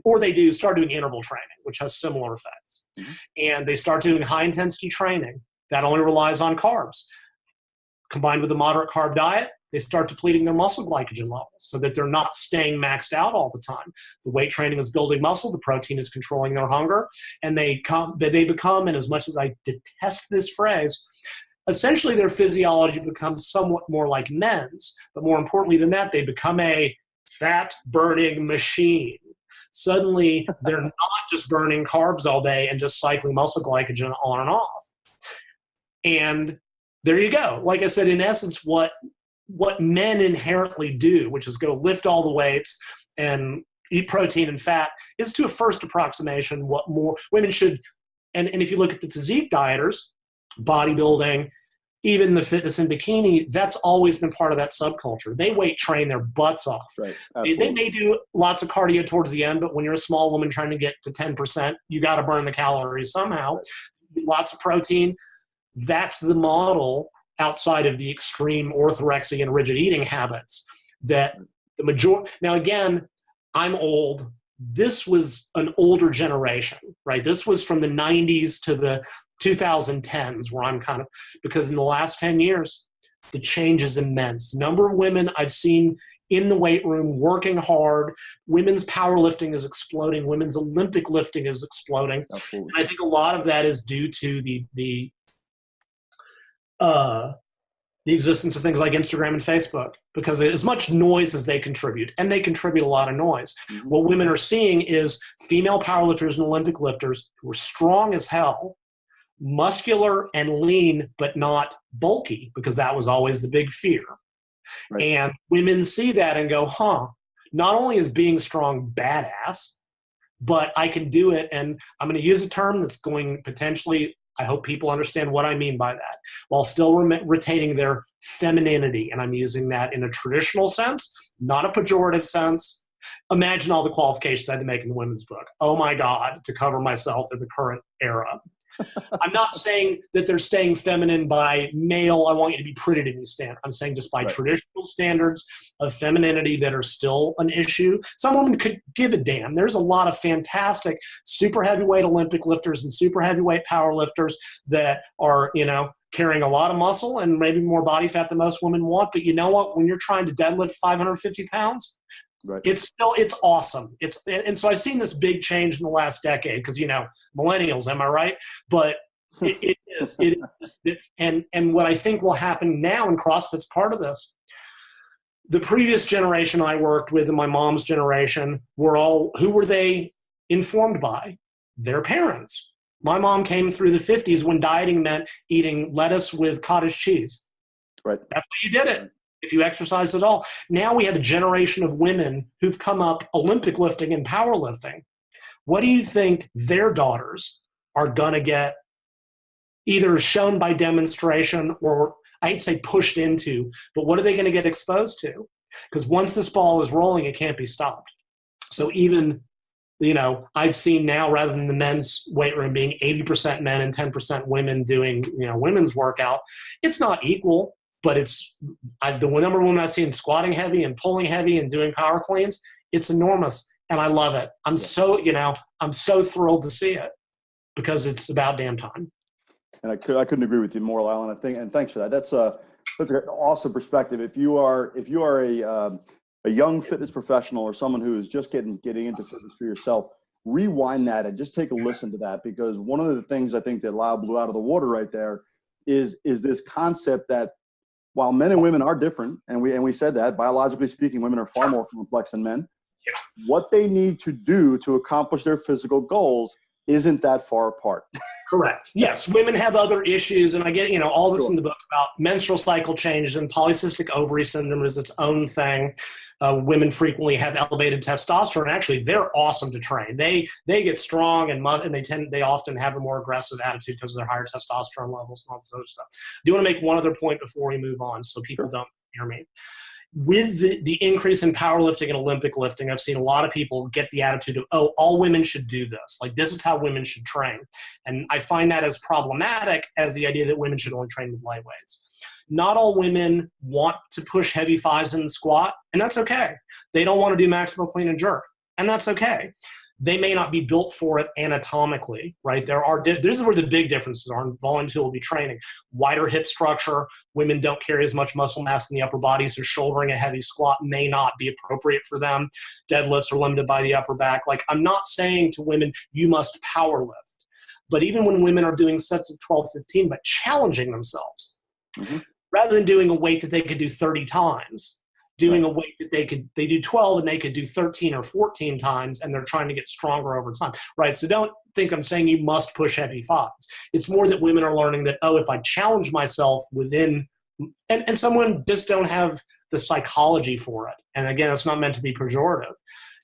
or they start doing interval training, which has similar effects. Mm-hmm. And they start doing high intensity training that only relies on carbs. Combined with a moderate carb diet, they start depleting their muscle glycogen levels so that they're not staying maxed out all the time. The weight training is building muscle, the protein is controlling their hunger, and they become, and as much as I detest this phrase, essentially their physiology becomes somewhat more like men's, but more importantly than that, they become a fat-burning machine. Suddenly, they're not just burning carbs all day and just cycling muscle glycogen on and off. And there you go. Like I said, in essence, what men inherently do, which is go lift all the weights and eat protein and fat, is to a first approximation what more women should. And if you look at the physique dieters, bodybuilding, even the fitness in bikini, that's always been part of that subculture. They weight train their butts off. Right. They may do lots of cardio towards the end, but when you're a small woman trying to get to 10%, you got to burn the calories somehow. Right. Lots of protein. That's the model outside of the extreme orthorexia and rigid eating habits that the majority. Now, again, I'm old. This was an older generation, right? This was from the 90s to the 2010s where I'm kind of, because in the last 10 years, the change is immense. The number of women I've seen in the weight room working hard, women's powerlifting is exploding, women's Olympic lifting is exploding. Absolutely. And I think a lot of that is due to the existence of things like Instagram and Facebook, because as much noise as they contribute, and they contribute a lot of noise, mm-hmm. What women are seeing is female powerlifters and Olympic lifters who are strong as hell, muscular and lean, but not bulky, because that was always the big fear. Right. And women see that and go, not only is being strong badass, but I can do it. And I'm going to use a term that's going potentially, I hope people understand what I mean by that, while still retaining their femininity. And I'm using that in a traditional sense, not a pejorative sense. Imagine all the qualifications I had to make in the women's book. Oh my God, to cover myself in the current era. I'm not saying that they're staying feminine by male, I want you to be pretty to me stand. I'm saying just by traditional standards of femininity that are still an issue. Some women could give a damn. There's a lot of fantastic super heavyweight Olympic lifters and super heavyweight power lifters that are, carrying a lot of muscle and maybe more body fat than most women want. But you know what? When you're trying to deadlift 550 pounds, it's awesome. And so I've seen this big change in the last decade because, millennials, am I right? But it is. And what I think will happen now, and CrossFit's part of this, the previous generation I worked with and my mom's generation who were they informed by? Their parents. My mom came through the 50s when dieting meant eating lettuce with cottage cheese. Right. That's why you did it. If you exercise at all. Now we have a generation of women who've come up Olympic lifting and powerlifting. What do you think their daughters are going to get either shown by demonstration or, I hate to say pushed into, but what are they going to get exposed to? Because once this ball is rolling, it can't be stopped. So even, I've seen now, rather than the men's weight room being 80% men and 10% women doing, women's workout, it's not equal. But the number of women I've seen squatting heavy and pulling heavy and doing power cleans, it's enormous. And I love it. I'm so thrilled to see it because it's about damn time. And I couldn't agree with you more, Lyle. And thanks for that. That's an awesome perspective. If you are a young fitness professional or someone who is just getting into fitness for yourself, rewind that and just take a listen to that, because one of the things I think that Lyle blew out of the water right there is this concept that while men and women are different, and we said that, biologically speaking, women are far more complex than men, what they need to do to accomplish their physical goals isn't that far apart. Correct. Yes, women have other issues, and I get, all this in the book about menstrual cycle changes, and polycystic ovary syndrome is its own thing. Women frequently have elevated testosterone. Actually, they're awesome to train. They get strong and they often have a more aggressive attitude because of their higher testosterone levels and all this other stuff. I do want to make one other point before we move on, so people don't hear me. With the increase in powerlifting and Olympic lifting, I've seen a lot of people get the attitude of, all women should do this. Like, this is how women should train. And I find that as problematic as the idea that women should only train with lightweights. Not all women want to push heavy fives in the squat, and that's okay. They don't want to do maximal clean and jerk, and that's okay. They may not be built for it anatomically, right? This is where the big differences are. And Volume 2 will be training. Wider hip structure. Women don't carry as much muscle mass in the upper body, so shouldering a heavy squat may not be appropriate for them. Deadlifts are limited by the upper back. Like, I'm not saying to women, you must power lift. But even when women are doing sets of 12, 15, but challenging themselves, rather than doing a weight that they could do 30 times, doing a weight that they do 12 and they could do 13 or 14 times, and they're trying to get stronger over time, right? So don't think I'm saying you must push heavy fives. It's more that women are learning that, if I challenge myself within, and some women just don't have the psychology for it. And again, it's not meant to be pejorative.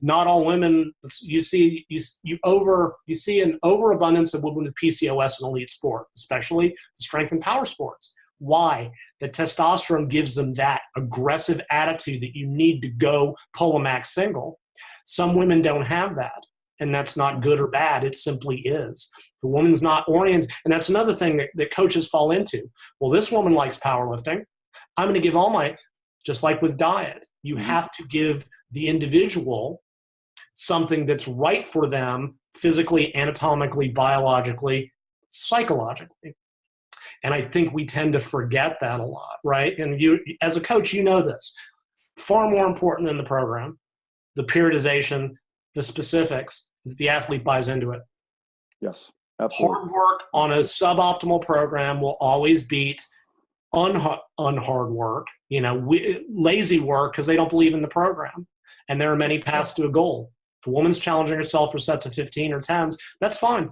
Not all women, you see an overabundance of women with PCOS in elite sport, especially the strength and power sports. Why? The testosterone gives them that aggressive attitude that you need to go pull a max single. Some women don't have that, and that's not good or bad. It simply is. The woman's not oriented, and that's another thing that coaches fall into. Well, this woman likes powerlifting. I'm going to give just like with diet, you have to give the individual something that's right for them physically, anatomically, biologically, psychologically. And I think we tend to forget that a lot, right? And you, as a coach, you know this. Far more important than the program, the periodization, the specifics, is the athlete buys into it. Yes, absolutely. Hard work on a suboptimal program will always beat unhard work, lazy work, because they don't believe in the program. And there are many paths to a goal. If a woman's challenging herself for sets of 15 or 10s, that's fine.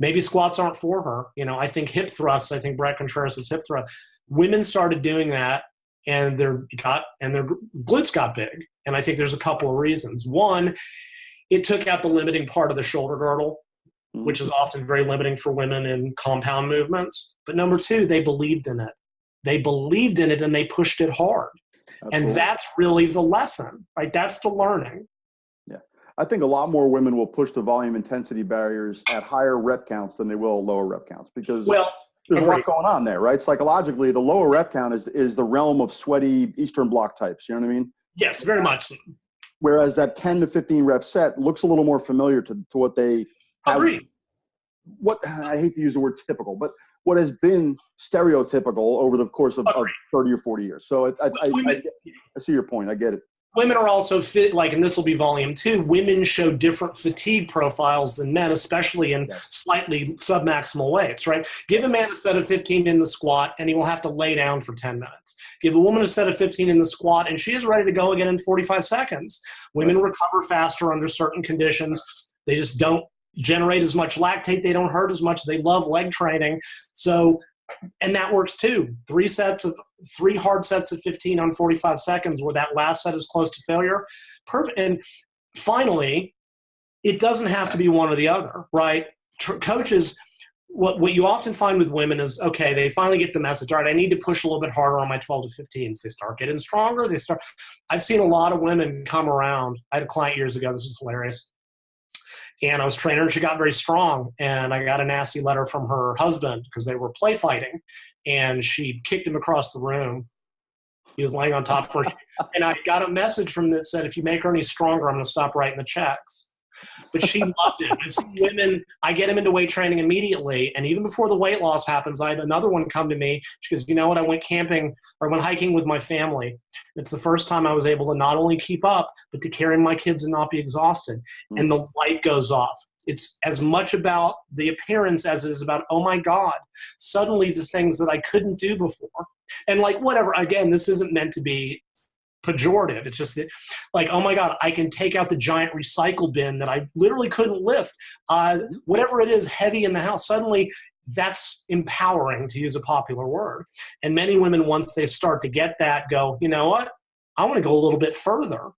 Maybe squats aren't for her. I think hip thrusts, I think Brett Contreras' hip thrust. Women started doing that, and their glutes got big. And I think there's a couple of reasons. One, it took out the limiting part of the shoulder girdle, which is often very limiting for women in compound movements. But number two, they believed in it. They believed in it, and they pushed it hard. Absolutely. And that's really the lesson, right? That's the learning. Yeah. I think a lot more women will push the volume intensity barriers at higher rep counts than they will lower rep counts, because there's a lot going on there, right? Psychologically, the lower rep count is the realm of sweaty Eastern Bloc types. You know what I mean? Yes, very much so. Whereas that 10 to 15 rep set looks a little more familiar to what they have. Agree. What, I hate to use the word typical, but what has been stereotypical over the course of 30 or 40 years. So I see your point. I get it. Women are also fit, and this will be volume 2, women show different fatigue profiles than men, especially in slightly submaximal weights, right? Give a man a set of 15 in the squat, and he will have to lay down for 10 minutes. Give a woman a set of 15 in the squat, and she is ready to go again in 45 seconds. Women recover faster under certain conditions. They just don't generate as much lactate. They don't hurt as much. They love leg training. So, and that works too. 3 hard sets of 15 on 45 seconds where that last set is close to failure. Perfect. And finally, it doesn't have to be one or the other, right? Coaches, what you often find with women is, okay, they finally get the message. All right, I need to push a little bit harder on my 12 to 15s. They start getting stronger. I've seen a lot of women come around. I had a client years ago. This was hilarious. And I was training her, and she got very strong. And I got a nasty letter from her husband because they were play fighting. And she kicked him across the room. He was laying on top of her. And I got a message from that said, if you make her any stronger, I'm going to stop writing the checks. But she loved it. I've seen women, I get them into weight training immediately. And even before the weight loss happens, I had another one come to me. She goes, you know what? I went camping or went hiking with my family. It's the first time I was able to not only keep up, but to carry my kids and not be exhausted. And the light goes off. It's as much about the appearance as it is about, oh my God, suddenly the things that I couldn't do before. And whatever, again, this isn't meant to be pejorative. It's just that, oh my God, I can take out the giant recycle bin that I literally couldn't lift. Whatever it is heavy in the house, suddenly that's empowering, to use a popular word. And many women, once they start to get that, go, you know what? I want to go a little bit further.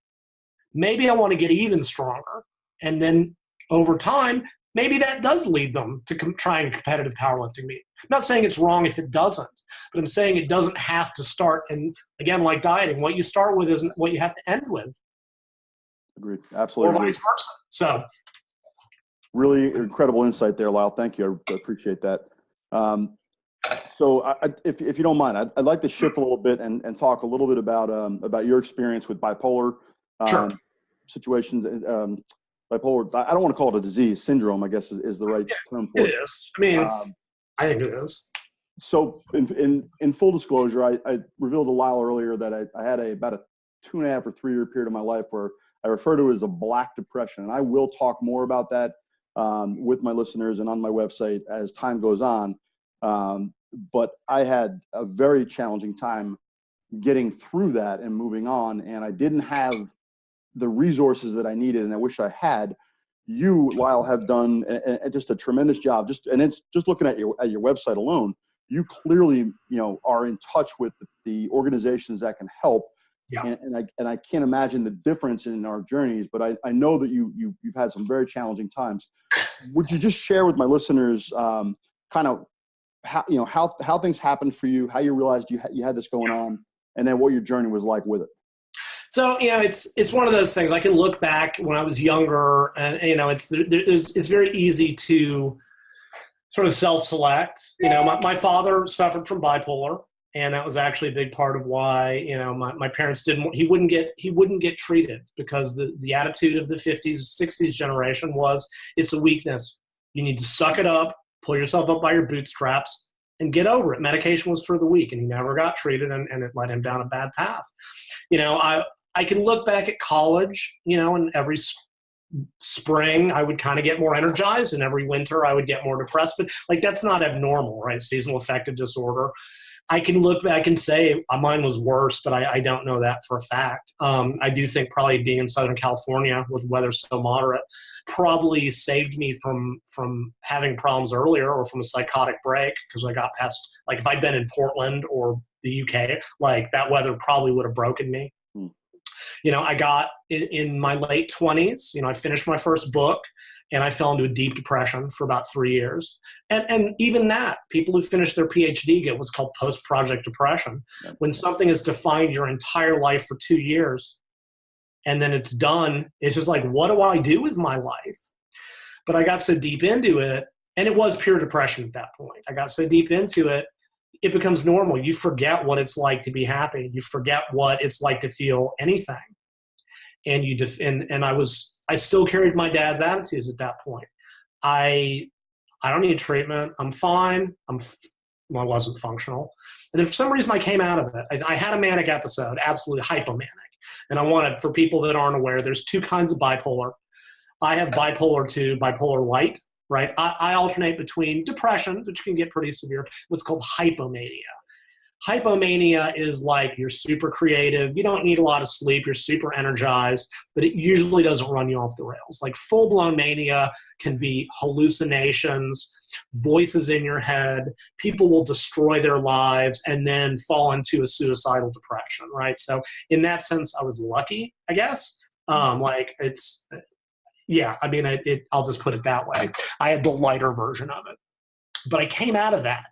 Maybe I want to get even stronger. And then over time, maybe that does lead them to trying competitive powerlifting meet. I'm not saying it's wrong if it doesn't, but I'm saying it doesn't have to start. And again, like dieting, what you start with isn't what you have to end with. Agreed. Absolutely. Or vice versa. So, really incredible insight there, Lyle. Thank you. I appreciate that. So if you don't mind, I'd like to shift a little bit and talk a little bit about your experience with bipolar situations. Bipolar, I don't want to call it a disease. Syndrome, I guess, is the right term for it. It is. I mean, I think it is. So in full disclosure, I revealed to Lyle earlier that I had about a 2.5 or 3 year period of my life where I refer to it as a black depression. And I will talk more about that with my listeners and on my website as time goes on. But I had a very challenging time getting through that and moving on. And I didn't have the resources that I needed, and I wish I had. You, Lyle, have done just a tremendous job. And it's just looking at your website alone. You clearly, are in touch with the organizations that can help. Yeah. And I can't imagine the difference in our journeys, but I know that you've had some very challenging times. Would you just share with my listeners kind of how things happened for you, how you realized you had this going on, and then what your journey was like with it? So, it's one of those things. I can look back when I was younger, and it's very easy to sort of self-select. My father suffered from bipolar, and that was actually a big part of why my parents he wouldn't get treated, because the attitude of the 50s, 60s generation was, it's a weakness. You need to suck it up, pull yourself up by your bootstraps, and get over it. Medication was for the weak, and he never got treated, and it led him down a bad path. I can look back at college, and every spring I would kind of get more energized, and every winter I would get more depressed. But that's not abnormal, right? Seasonal affective disorder. I can look back and say mine was worse, but I don't know that for a fact. I do think probably being in Southern California with weather so moderate probably saved me from having problems earlier or from a psychotic break, because I got past, like if I'd been in Portland or the UK, like that weather probably would have broken me. I got in my late 20s, I finished my first book and I fell into a deep depression for about 3 years. And even that, people who finish their PhD get what's called post-project depression. When something has defined your entire life for 2 years and then it's done, it's just like, what do I do with my life? But I got so deep into it, and it was pure depression at that point. I got so deep into it, it becomes normal. You forget what it's like to be happy. You forget what it's like to feel anything. And I still carried my dad's attitudes at that point. I don't need treatment. I'm fine. I wasn't functional. And then for some reason I came out of it. I had a manic episode, absolutely hypomanic. And I wanted, for people that aren't aware, there's two kinds of bipolar. I have bipolar 2, bipolar light, right? I alternate between depression, which can get pretty severe, what's called hypomania. Hypomania is like you're super creative. You don't need a lot of sleep. You're super energized, but it usually doesn't run you off the rails. Like full-blown mania can be hallucinations, voices in your head. People will destroy their lives and then fall into a suicidal depression, right? So in that sense, I was lucky, I guess. I'll just put it that way. I had the lighter version of it. But I came out of that.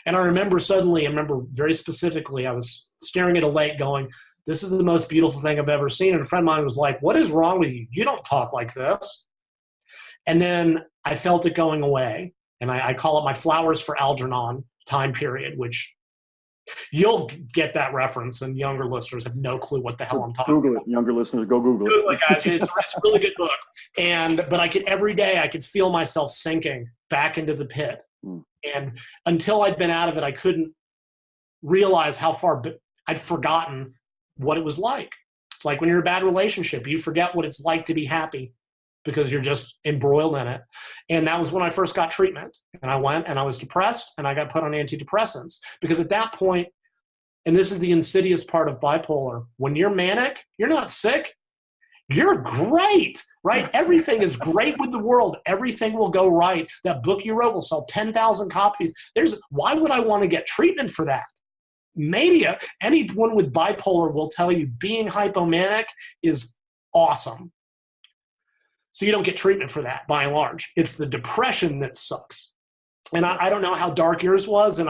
And I remember very specifically, I was staring at a lake going, this is the most beautiful thing I've ever seen. And a friend of mine was like, what is wrong with you? You don't talk like this. And then I felt it going away. And I call it my flowers for Algernon time period, which you'll get that reference, and younger listeners have no clue what the hell I'm talking about. Google it, younger listeners, go Google it. Google it, guys. It's a really good book. But every day I could feel myself sinking back into the pit. And until I'd been out of it, I couldn't realize how far I'd forgotten what it was like. It's like when you're in a bad relationship, you forget what it's like to be happy because you're just embroiled in it. And that was when I first got treatment. And I went and I was depressed and I got put on antidepressants because at that point, and this is the insidious part of bipolar, when you're manic, you're not sick. You're great, right? Everything is great with the world. Everything will go right. That book you wrote will sell 10,000 copies. Why would I want to get treatment for that? Mania, anyone with bipolar will tell you being hypomanic is awesome. So you don't get treatment for that by and large. It's the depression that sucks. And I don't know how dark yours was, and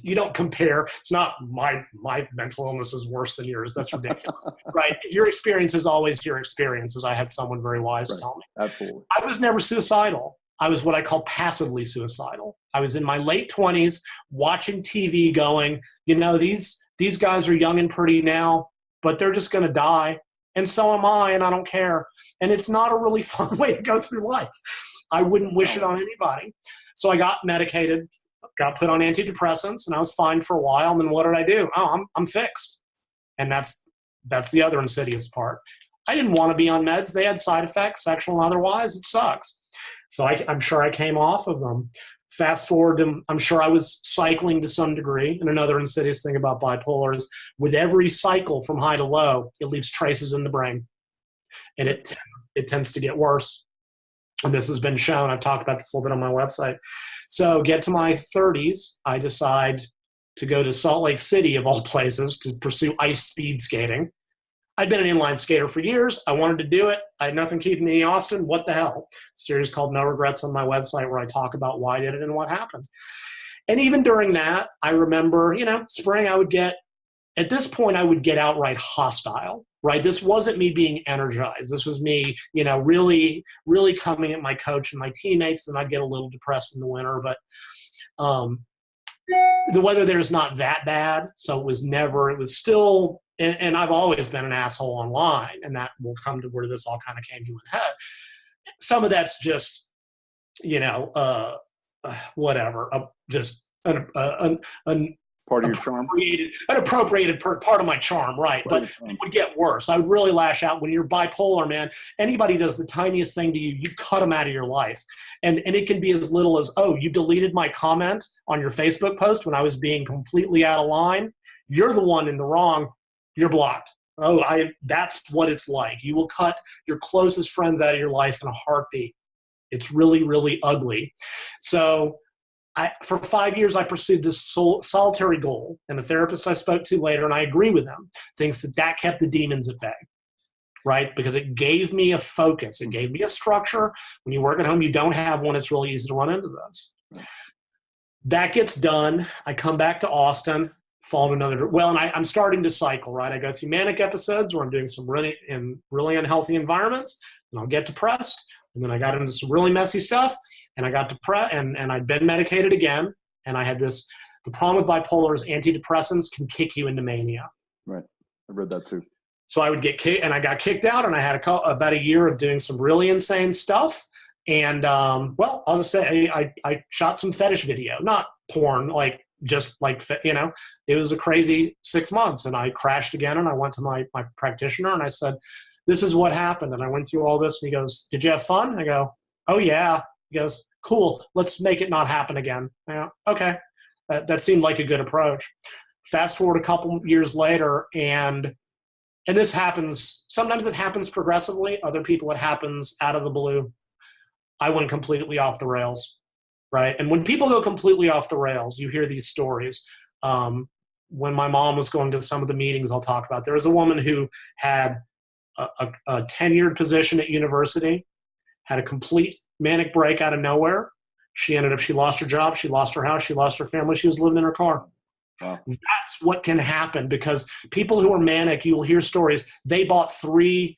you don't compare. It's not my mental illness is worse than yours. That's ridiculous, right? Your experience is always your experience, as I had someone very wise tell me. Absolutely. I was never suicidal. I was what I call passively suicidal. I was in my late 20s watching TV going, these guys are young and pretty now, but they're just going to die. And so am I, and I don't care. And it's not a really fun way to go through life. I wouldn't wish it on anybody. So I got medicated, got put on antidepressants, and I was fine for a while. And then what did I do? Oh, I'm fixed. And that's the other insidious part. I didn't want to be on meds. They had side effects, sexual and otherwise. It sucks. So I'm sure I came off of them. Fast forward, I'm sure I was cycling to some degree. And another insidious thing about bipolar is with every cycle from high to low, it leaves traces in the brain. And it tends to get worse. And this has been shown. I've talked about this a little bit on my website. So get to my 30s, I decide to go to Salt Lake City, of all places, to pursue ice speed skating. I'd been an inline skater for years. I wanted to do it. I had nothing keeping me in Austin. What the hell? A series called No Regrets on my website where I talk about why I did it and what happened. And even during that, I remember, spring at this point, I would get outright hostile, right? This wasn't me being energized. This was me, really, really coming at my coach and my teammates, and I'd get a little depressed in the winter, but the weather there is not that bad. So it was still, and I've always been an asshole online, and that will come to where this all kind of came to a head. Some of that's just, whatever, just an Part of your charm? Unappropriated part of my charm, right. But it would get worse. I would really lash out. When you're bipolar, man, anybody does the tiniest thing to you, you cut them out of your life. And it can be as little as, oh, you deleted my comment on your Facebook post when I was being completely out of line. You're the one in the wrong. You're blocked. Oh, that's what it's like. You will cut your closest friends out of your life in a heartbeat. It's really, really ugly. So for 5 years, I pursued this solitary goal, and the therapist I spoke to later, and I agree with him, thinks that kept the demons at bay, right? Because it gave me a focus. It gave me a structure. When you work at home, you don't have one. It's really easy to run into those. That gets done. I come back to Austin, fall to another, and I'm starting to cycle, right? I go through manic episodes where I'm doing some really unhealthy environments, and I'll get depressed. And then I got into some really messy stuff, and I got depressed, and I'd been medicated again. And I had the problem with bipolar is antidepressants can kick you into mania. Right. I read that too. So I would get kicked, and I got kicked out, and I had about a year of doing some really insane stuff. And, I'll just say I shot some fetish video, not porn, it was a crazy 6 months, and I crashed again, and I went to my practitioner, and I said, this is what happened. And I went through all this, and he goes, did you have fun? I go, oh yeah. He goes, cool. Let's make it not happen again. I go, okay. That seemed like a good approach. Fast forward a couple years later, and this happens. Sometimes it happens progressively. Other people, it happens out of the blue. I went completely off the rails, right? And when people go completely off the rails, you hear these stories. When my mom was going to some of the meetings I'll talk about, there was a woman who had a tenured position at university, had a complete manic break out of nowhere. She lost her job, she lost her house, she lost her family, she was living in her car. Wow. That's what can happen, because people who are manic, you will hear stories, they bought 3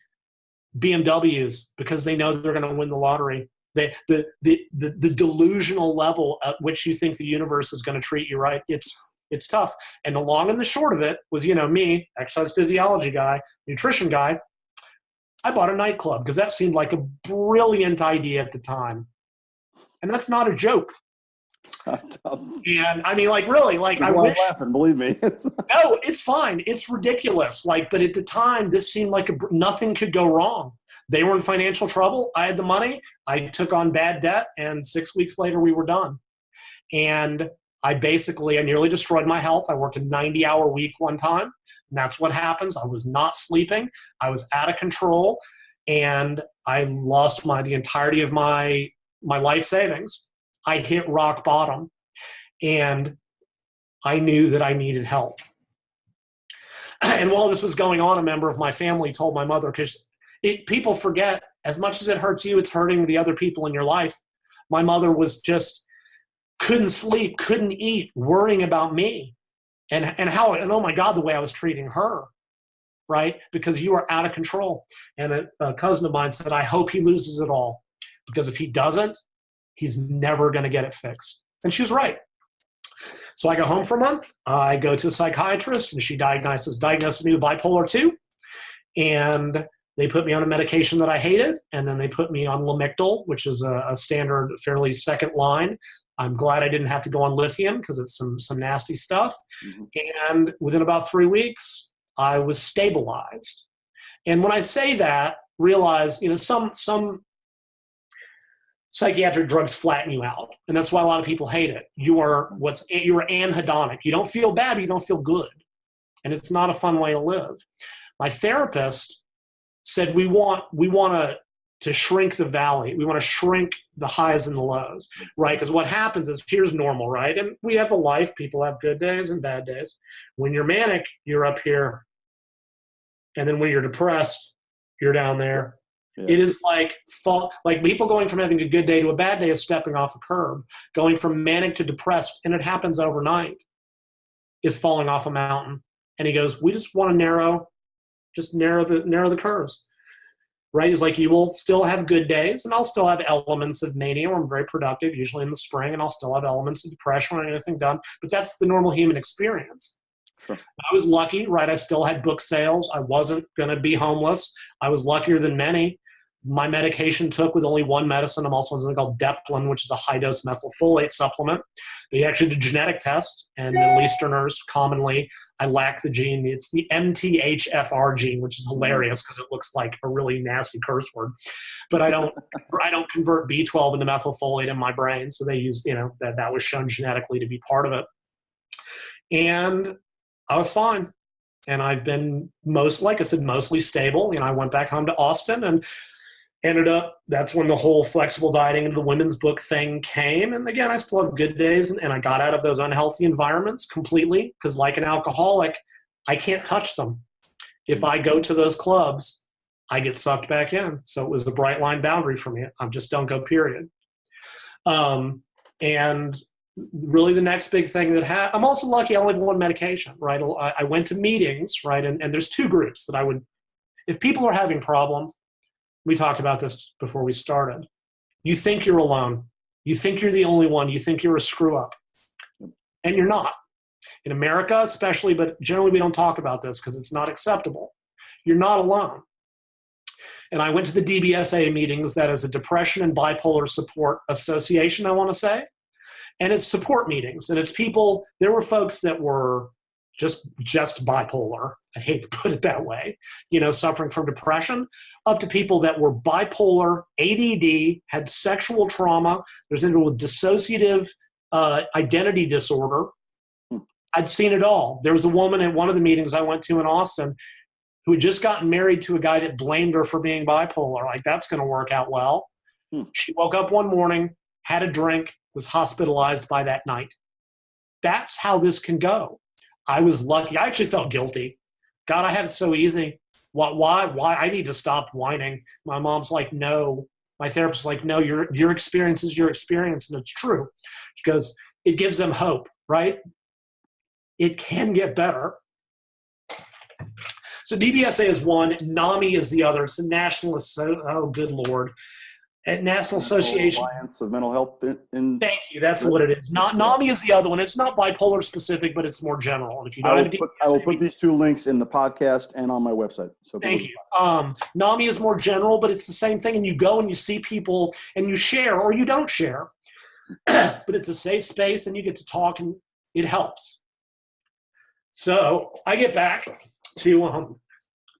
BMWs because they know they're going to win the lottery. The delusional level at which you think the universe is going to treat you right, it's tough. And the long and the short of it was, me, exercise physiology guy, nutrition guy, I bought a nightclub because that seemed like a brilliant idea at the time. And that's not a joke. And I mean, really, I wish. I'm laughing, believe me. No, it's fine. It's ridiculous. But at the time, this seemed like nothing could go wrong. They were in financial trouble. I had the money. I took on bad debt. And 6 weeks later, we were done. And I nearly destroyed my health. I worked a 90-hour week one time. And that's what happens. I was not sleeping. I was out of control. And I lost the entirety of my life savings. I hit rock bottom. And I knew that I needed help. And while this was going on, a member of my family told my mother, because people forget, as much as it hurts you, it's hurting the other people in your life. My mother was just couldn't sleep, couldn't eat, worrying about me. And oh my God, the way I was treating her, right? Because you are out of control. And a cousin of mine said, I hope he loses it all, because if he doesn't, he's never going to get it fixed. And she was right. So I go home for a month. I go to a psychiatrist, and she diagnosed me with bipolar 2. And they put me on a medication that I hated. And then they put me on Lamictal, which is a standard, fairly second line. I'm glad I didn't have to go on lithium because it's some nasty stuff. Mm-hmm. And within about 3 weeks, I was stabilized. And when I say that, realize, some psychiatric drugs flatten you out. And that's why a lot of people hate it. You're anhedonic. You don't feel bad, but you don't feel good. And it's not a fun way to live. My therapist said, we want to shrink the valley. We want to shrink the highs and the lows, right? Because what happens is, here's normal, right? And we have a life. People have good days and bad days. When you're manic, you're up here. And then when you're depressed, you're down there. Yeah. It is like people going from having a good day to a bad day is stepping off a curb. Going from manic to depressed, and it happens overnight, is falling off a mountain. And he goes, we just want to narrow the curves. Right? He's like, you will still have good days, and I'll still have elements of mania where I'm very productive, usually in the spring, and I'll still have elements of depression when anything done. But that's the normal human experience. Sure. I was lucky, right? I still had book sales. I wasn't going to be homeless. I was luckier than many. My medication took with only one medicine. I'm also on something called Deplin, which is a high-dose methylfolate supplement. They actually did a genetic test, and Middle Easterners commonly, I lack the gene. It's the MTHFR gene, which is hilarious because it looks like a really nasty curse word. But I don't convert B12 into methylfolate in my brain, so they used, that was shown genetically to be part of it. And I was fine. And I've been mostly stable. I went back home to Austin and ended up, that's when the whole flexible dieting and the women's book thing came. And again, I still have good days, and I got out of those unhealthy environments completely because, like an alcoholic, I can't touch them. If I go to those clubs, I get sucked back in. So it was a bright line boundary for me. I just don't go, period. And really the next big thing that I'm also lucky I only have one medication, right? I went to meetings, right? And there's two groups that I would, if people are having problems, we talked about this before we started. You think you're alone. You think you're the only one. You think you're a screw up. And you're not. In America especially, but generally we don't talk about this because it's not acceptable. You're not alone. And I went to the DBSA meetings, that is a Depression and Bipolar Support Association, I want to say. And it's support meetings. And it's people, there were folks that were just bipolar. I hate to put it that way, suffering from depression, up to people that were bipolar, ADD, had sexual trauma. There's individuals with dissociative identity disorder. I'd seen it all. There was a woman at one of the meetings I went to in Austin who had just gotten married to a guy that blamed her for being bipolar. Like, that's going to work out well. She woke up one morning, had a drink, was hospitalized by that night. That's how this can go. I was lucky. I actually felt guilty. God, I had it so easy. Why? I need to stop whining. My mom's like, no. My therapist's like, no, your experience is your experience, and it's true. She goes, it gives them hope, right? It can get better. So DBSA is one. NAMI is the other. It's the National, oh, good Lord. At National Association Alliance of Mental Health. Thank you. That's what it is. NAMI is the other one. It's not bipolar specific, but it's more general. And if you don't have DBSA, I will put these two links in the podcast and on my website. So thank you. NAMI is more general, but it's the same thing. And you go and you see people and you share, or you don't share, but it's a safe space and you get to talk, and it helps. So I get back to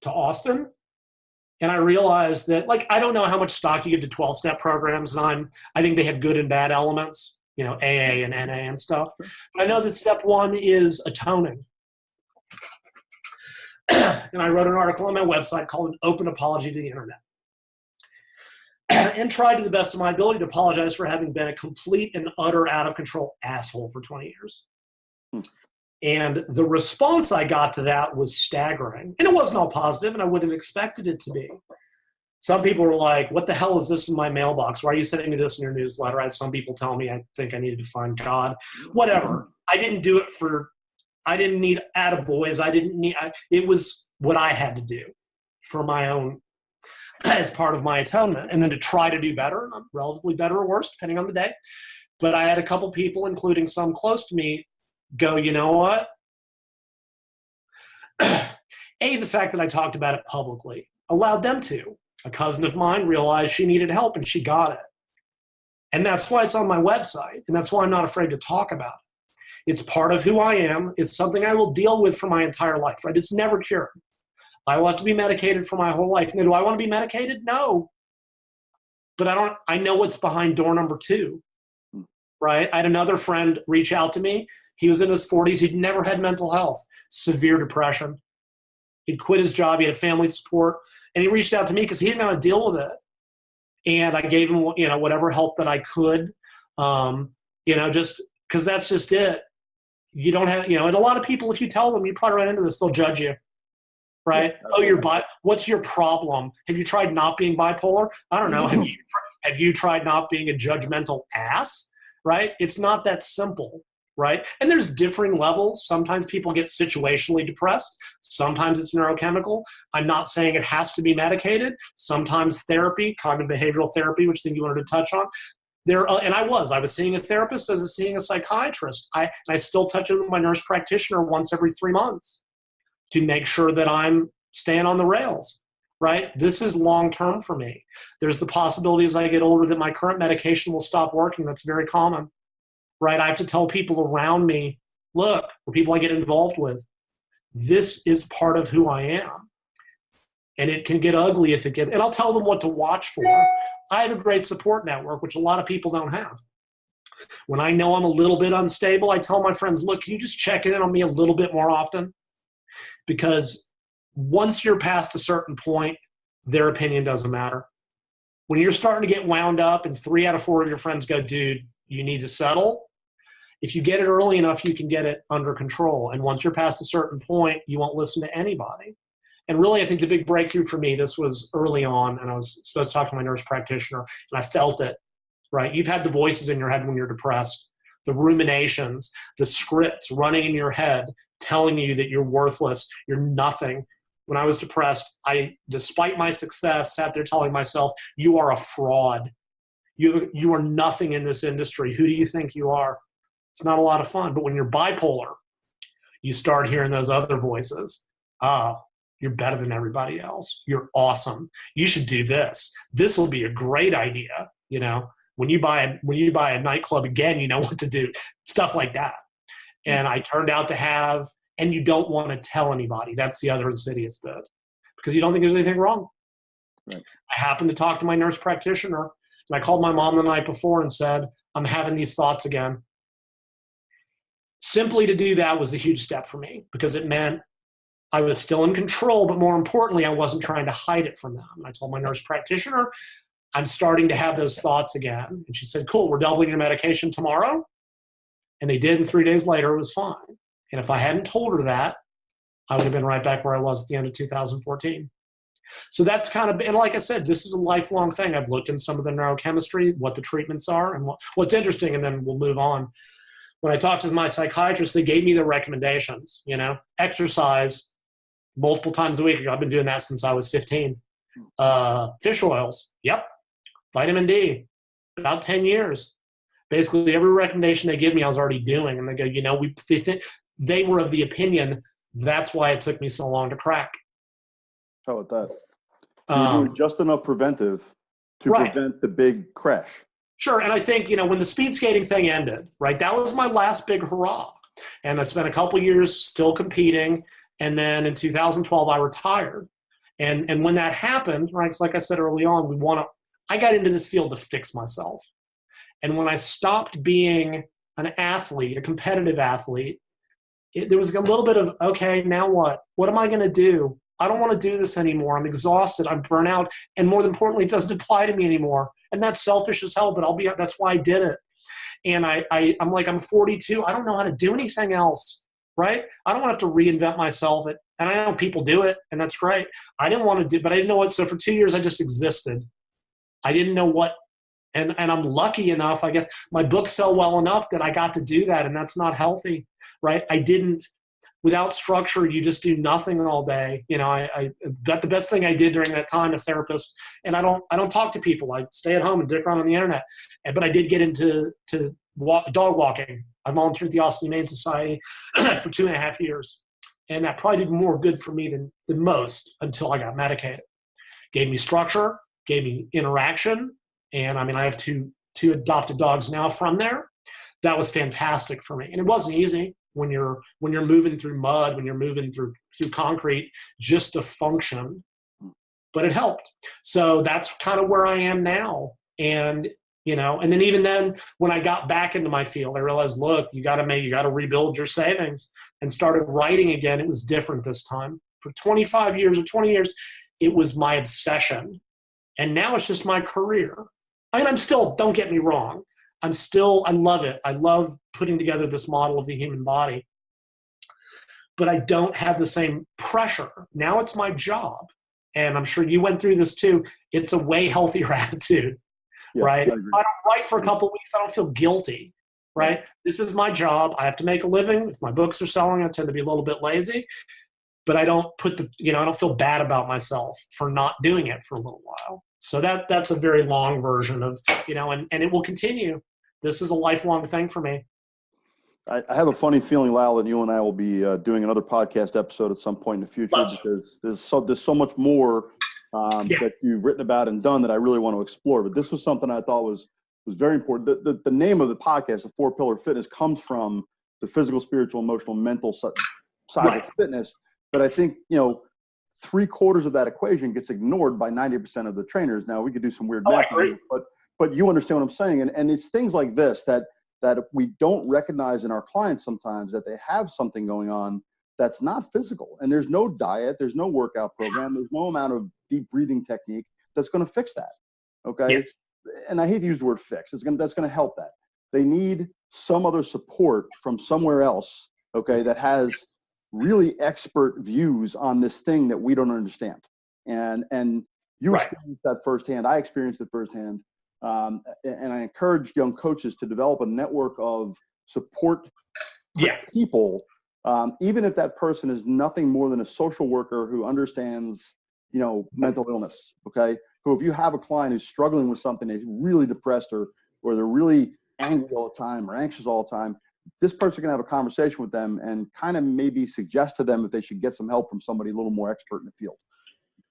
Austin. And I realized that, I don't know how much stock you give to 12-step programs, and I think they have good and bad elements, AA and NA and stuff. But I know that step one is atoning. And I wrote an article on my website called An Open Apology to the Internet. And tried to the best of my ability to apologize for having been a complete and utter out-of-control asshole for 20 years. And the response I got to that was staggering. And it wasn't all positive, and I wouldn't have expected it to be. Some people were like, what the hell is this in my mailbox? Why are you sending me this in your newsletter? I had some people tell me I think I needed to find God. Whatever. I didn't do it I didn't need attaboys. It was what I had to do for my own, as part of my atonement. And then to try to do better, relatively better or worse, depending on the day. But I had a couple people, including some close to me, go, you know what? The fact that I talked about it publicly allowed them to. A cousin of mine realized she needed help and she got it. And that's why it's on my website. And that's why I'm not afraid to talk about it. It's part of who I am. It's something I will deal with for my entire life, right? It's never cured. I will have to be medicated for my whole life. Now, do I want to be medicated? No. But I know what's behind door number 2, right? I had another friend reach out to me. He was in his 40s. He'd never had mental health, severe depression. He'd quit his job. He had family support. And he reached out to me because he didn't know how to deal with it. And I gave him, whatever help that I could, just because that's just it. You don't have, and a lot of people, if you tell them, you probably run into this, they'll judge you, right? Yeah. What's your problem? Have you tried not being bipolar? I don't know. Have you tried not being a judgmental ass, right? It's not that simple. Right? And there's differing levels. Sometimes people get situationally depressed. Sometimes it's neurochemical. I'm not saying it has to be medicated. Sometimes therapy, cognitive behavioral therapy, which thing you wanted to touch on. And I was seeing a therapist, I was seeing a psychiatrist. I still touch it with my nurse practitioner once every 3 months to make sure that I'm staying on the rails. right? This is long-term for me. There's the possibility as I get older that my current medication will stop working. That's very common, right? I have to tell people around me, look, or people I get involved with, this is part of who I am. And it can get ugly if it gets, and I'll tell them what to watch for. I have a great support network, which a lot of people don't have. When I know I'm a little bit unstable, I tell my friends, look, can you just check in on me a little bit more often? Because once you're past a certain point, their opinion doesn't matter. When you're starting to get wound up and 3 out of 4 of your friends go, dude, you need to settle. If you get it early enough, you can get it under control. And once you're past a certain point, you won't listen to anybody. And really, I think the big breakthrough for me, this was early on, and I was supposed to talk to my nurse practitioner, and I felt it, right? You've had the voices in your head when you're depressed, the ruminations, the scripts running in your head telling you that you're worthless, you're nothing. When I was depressed, I, despite my success, sat there telling myself, you are a fraud. You are nothing in this industry. Who do you think you are? It's not a lot of fun. But when you're bipolar, you start hearing those other voices. You're better than everybody else. You're awesome. You should do this. This will be a great idea. You know, when you buy a nightclub again, you know what to do. Stuff like that. And I turned out to have, and you don't want to tell anybody. That's the other insidious bit, because you don't think there's anything wrong. Right. I happened to talk to my nurse practitioner, and I called my mom the night before and said, I'm having these thoughts again. Simply to do that was a huge step for me, because it meant I was still in control, but more importantly, I wasn't trying to hide it from them. I told my nurse practitioner, I'm starting to have those thoughts again. And she said, cool, we're doubling your medication tomorrow. And they did, and 3 days later, it was fine. And if I hadn't told her that, I would have been right back where I was at the end of 2014. So that's kind of, and like I said, this is a lifelong thing. I've looked in some of the neurochemistry, what the treatments are, and what's interesting, and then we'll move on. When I talked to my psychiatrist, they gave me the recommendations, you know, exercise multiple times a week. I've been doing that since I was 15. Fish oils. Yep. Vitamin D. About 10 years. Basically, every recommendation they give me, I was already doing. And they go, you know, they were of the opinion that's why it took me so long to crack. How about that? So you're doing just enough preventive to prevent the big crash. Sure. And I think, you know, when the speed skating thing ended, right, that was my last big hurrah. And I spent a couple years still competing. And then in 2012, I retired. And when that happened, right, like I said early on, I got into this field to fix myself. And when I stopped being an athlete, a competitive athlete, there was a little bit of, okay, now what? What am I going to do? I don't want to do this anymore. I'm exhausted. I'm burnt out. And more importantly, it doesn't apply to me anymore. And that's selfish as hell, but that's why I did it. And I'm like, I'm 42. I don't know how to do anything else, right? I don't want to have to reinvent myself. And I know people do it, and that's great. I didn't want to do, but I didn't know what. So for 2 years, I just existed. I didn't know what. And I'm lucky enough, I guess, my books sell well enough that I got to do that, and that's not healthy, right? I didn't, without structure, you just do nothing all day. You know, that's the best thing I did during that time, a therapist, and I don't talk to people. I stay at home and dick around on the internet. But I did get into dog walking. I volunteered at the Austin Humane Society for 2.5 years, and that probably did more good for me than most until I got medicated. Gave me structure, gave me interaction. And I mean, I have two adopted dogs now from there. That was fantastic for me. And it wasn't easy when you're moving through mud, when you're moving through concrete, just to function. But it helped. So that's kind of where I am now. And, you know, and then even then, when I got back into my field, I realized, look, you got to rebuild your savings, and started writing again. It was different this time. For 25 years or 20 years, it was my obsession. And now it's just my career. I mean, don't get me wrong. I love it. I love putting together this model of the human body. But I don't have the same pressure. Now it's my job. And I'm sure you went through this too. It's a way healthier attitude, right? I don't write for a couple of weeks. I don't feel guilty, right? This is my job. I have to make a living. If my books are selling, I tend to be a little bit lazy. But I don't I don't feel bad about myself for not doing it for a little while. So that's a very long version of, you know, and it will continue. This is a lifelong thing for me. I have a funny feeling, Lyle, that you and I will be doing another podcast episode at some point in the future, because there's so much more that you've written about and done that I really want to explore. But this was something I thought was very important. The name of the podcast, the 4-Pillar Fitness, comes from the physical, spiritual, emotional, mental side of fitness. But I think, 3/4 of that equation gets ignored by 90% of the trainers. Now, we could do some weird math, but you understand what I'm saying. And it's things like this that we don't recognize in our clients sometimes, that they have something going on that's not physical. And there's no diet, there's no workout program, there's no amount of deep breathing technique that's going to fix that. Okay. Yes. And I hate to use the word fix. That's going to help that. They need some other support from somewhere else. Okay. That has really expert views on this thing that we don't understand. And you experienced that firsthand. I experienced it firsthand. And I encourage young coaches to develop a network of support people, even if that person is nothing more than a social worker who understands, mental illness. Okay. Who, if you have a client who's struggling with something, they're really depressed or they're really angry all the time or anxious all the time, this person can have a conversation with them and kind of maybe suggest to them if they should get some help from somebody a little more expert in the field.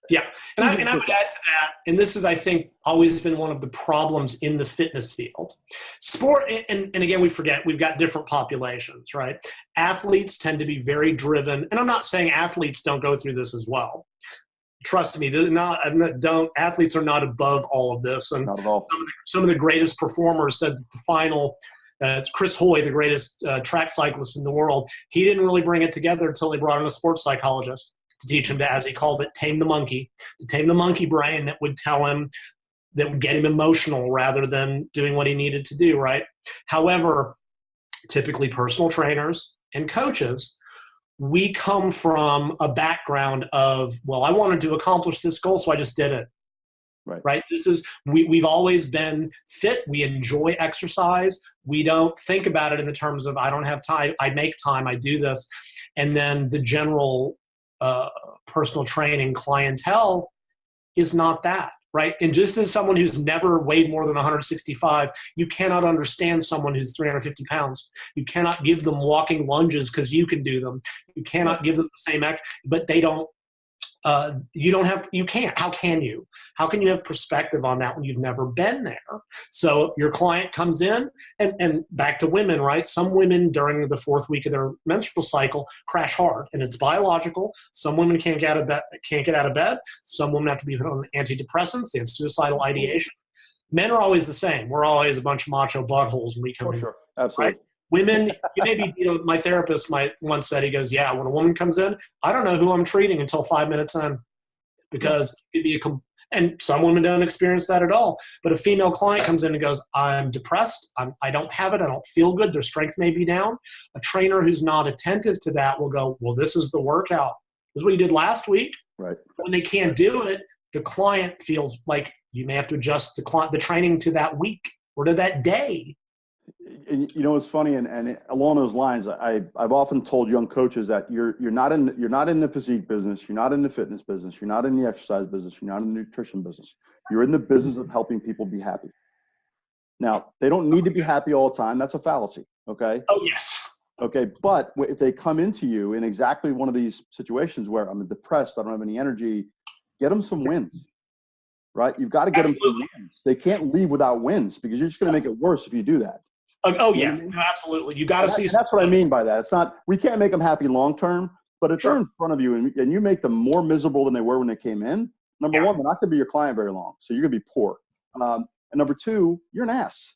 Yeah. And I would add to that, and this is, I think, always been one of the problems in the fitness field. Sport, and again, we forget, we've got different populations, right? Athletes tend to be very driven, and I'm not saying athletes don't go through this as well. Trust me, athletes are not above all of this. And not at all. Some of the greatest performers said that the final, it's Chris Hoy, the greatest track cyclist in the world, he didn't really bring it together until they brought in a sports psychologist to teach him to, as he called it, tame the monkey brain that would tell him, that would get him emotional rather than doing what he needed to do, right? However, typically personal trainers and coaches, we come from a background of, well, I wanted to accomplish this goal, so I just did it. Right. We've always been fit. We enjoy exercise. We don't think about it in the terms of, I don't have time. I make time. I do this. And then the general personal training clientele is not that. Right. And just as someone who's never weighed more than 165, you cannot understand someone who's 350 pounds. You cannot give them walking lunges because you can do them. You cannot give them the same but they don't. You can't. How can you? How can you have perspective on that when you've never been there? So your client comes in, and back to women, right? Some women during the 4th week of their menstrual cycle crash hard, and it's biological. Some women can't get out of bed. Some women have to be put on antidepressants. They have suicidal ideation. Men are always the same. We're always a bunch of macho buttholes when we come in. Sure. Absolutely. Right? Women, my therapist once said, he goes, yeah, when a woman comes in, I don't know who I'm treating until 5 minutes in, because it'd be and some women don't experience that at all. But a female client comes in and goes, I'm depressed. I don't have it. I don't feel good. Their strength may be down. A trainer who's not attentive to that will go, well, this is the workout. This is what you did last week. Right. When they can't do it, the client feels like you may have to adjust the training to that week or to that day. And it's funny, and along those lines, I've often told young coaches that you're not in the physique business, you're not in the fitness business, you're not in the exercise business, you're not in the nutrition business. You're in the business of helping people be happy. Now, they don't need to be happy all the time. That's a fallacy. Okay. Oh yes. Okay, but if they come into you in exactly one of these situations where I'm depressed, I don't have any energy, get them some wins. Right? You've got to get them some wins. They can't leave without wins, because you're just going to make it worse if you do that. Oh yes, no, absolutely. You got to see. That's what I mean by that. It's not, we can't make them happy long term, but if they're in front of you and you make them more miserable than they were when they came in, number one, they're not going to be your client very long, so you're going to be poor. And number two, you're an ass.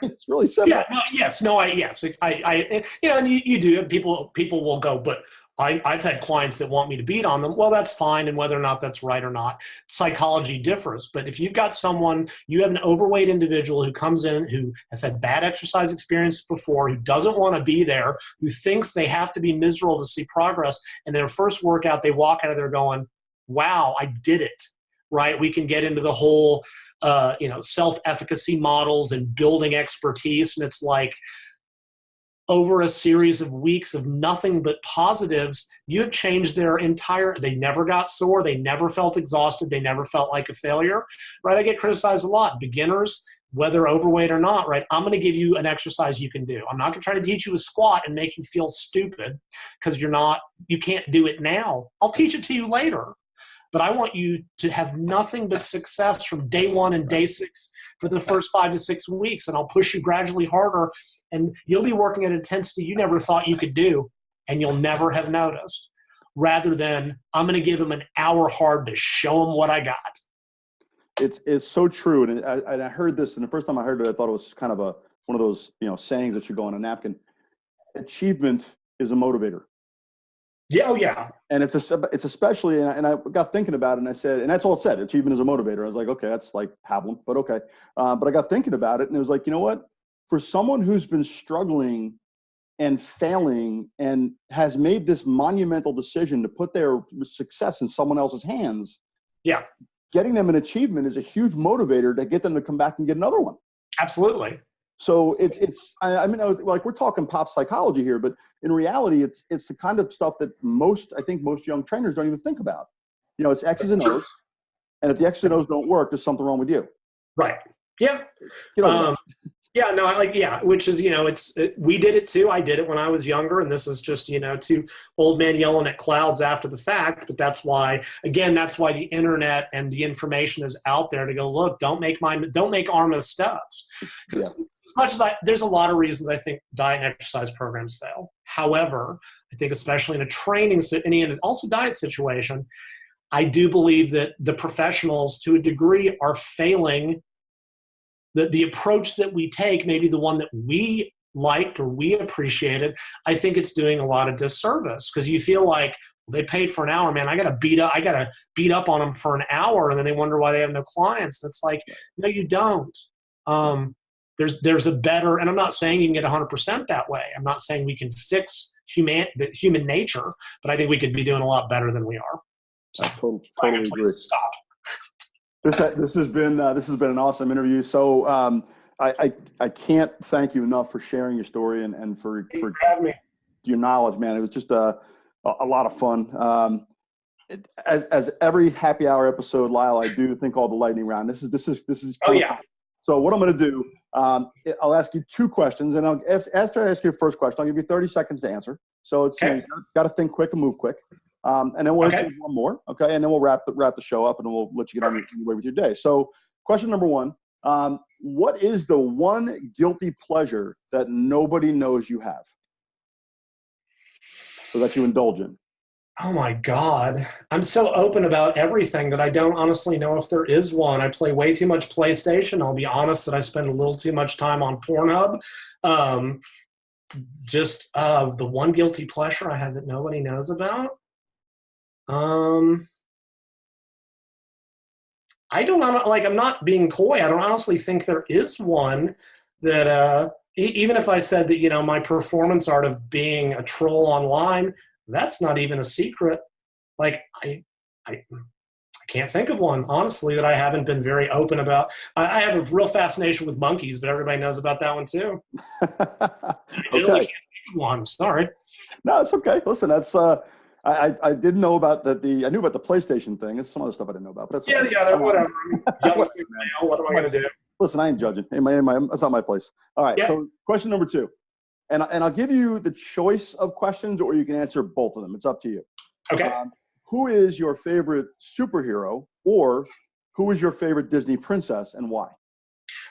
It's really simple. Yeah. No, yes. No. Yes. And you do. People will go, but I've had clients that want me to beat on them. Well, that's fine. And whether or not that's right or not, psychology differs. But if you've got you have an overweight individual who comes in, who has had bad exercise experience before, who doesn't want to be there, who thinks they have to be miserable to see progress, and their first workout, they walk out of there going, wow, I did it. Right? We can get into the whole, self-efficacy models and building expertise. And it's like, over a series of weeks of nothing but positives, you have changed they never got sore. They never felt exhausted. They never felt like a failure, right? I get criticized a lot. Beginners, whether overweight or not, right? I'm going to give you an exercise you can do. I'm not going to try to teach you a squat and make you feel stupid because you can't do it now. I'll teach it to you later. but I want you to have nothing but success from day 1 and day 6 for the first 5 to 6 weeks. And I'll push you gradually harder, and you'll be working at intensity you never thought you could do, and you'll never have noticed, rather than I'm going to give them an hour hard to show them what I got. It's so true. And I heard this, and the first time I heard it, I thought it was kind of one of those, sayings that should go on a napkin. Achievement is a motivator. Yeah. Oh yeah. And it's especially, and I got thinking about it, and I said, and that's all it said, achievement is a motivator. I was like, okay, that's like Havlin, but okay. But I got thinking about it, and it was like, you know what? For someone who's been struggling and failing and has made this monumental decision to put their success in someone else's hands, yeah, getting them an achievement is a huge motivator to get them to come back and get another one. Absolutely. So I mean, like we're talking pop psychology here, but in reality, it's the kind of stuff that most young trainers don't even think about. It's X's and O's, and if the X's and O's don't work, there's something wrong with you. Right. Yeah. Yeah, no, which is, we did it too. I did it when I was younger, and this is just, two old men yelling at clouds after the fact. But that's why the internet and the information is out there to go, look, don't make ARMA steps. Because as much as there's a lot of reasons I think diet and exercise programs fail. However, I think especially in a training, and also diet situation, I do believe that the professionals to a degree are failing. The approach that we take, maybe the one that we liked or we appreciated, I think it's doing a lot of disservice, because you feel like they paid for an hour, man. I got to beat up on them for an hour, and then they wonder why they have no clients. It's like, no, you don't. There's a better, and I'm not saying you can get 100% that way. I'm not saying we can fix human nature, but I think we could be doing a lot better than we are. So, I totally agree. Stop. This has been an awesome interview. So I can't thank you enough for sharing your story and for having me. Your knowledge, man. It was just a lot of fun. As every happy hour episode, Lyle, I do think all the lightning round. This is. Oh yeah. So what I'm going to do, I'll ask you 2 questions, and after I ask you your first question, I'll give you 30 seconds to answer. So it's you got to think quick and move quick. And then we'll do one more, okay? And then we'll wrap the show up, and then we'll let you get on your way with your day. So question number 1, what is the one guilty pleasure that nobody knows you have, or that you indulge in? Oh my God. I'm so open about everything that I don't honestly know if there is one. I play way too much PlayStation. I'll be honest that I spend a little too much time on Pornhub. Just the one guilty pleasure I have that nobody knows about. I don't like, I'm not being coy. I don't honestly think there is one that, even if I said that, my performance art of being a troll online, that's not even a secret. Like I can't think of one, honestly, that I haven't been very open about. I have a real fascination with monkeys, but everybody knows about that one too. I literally can't think of one. Sorry. No, it's okay. Listen, that's, I didn't know about I knew about the PlayStation thing. It's some other stuff I didn't know about. But that's whatever. What am I going to do? Listen, I ain't judging. That's not my place. All right. So question number 2, and I'll give you the choice of questions, or you can answer both of them. It's up to you. Okay. Who is your favorite superhero, or who is your favorite Disney princess, and why?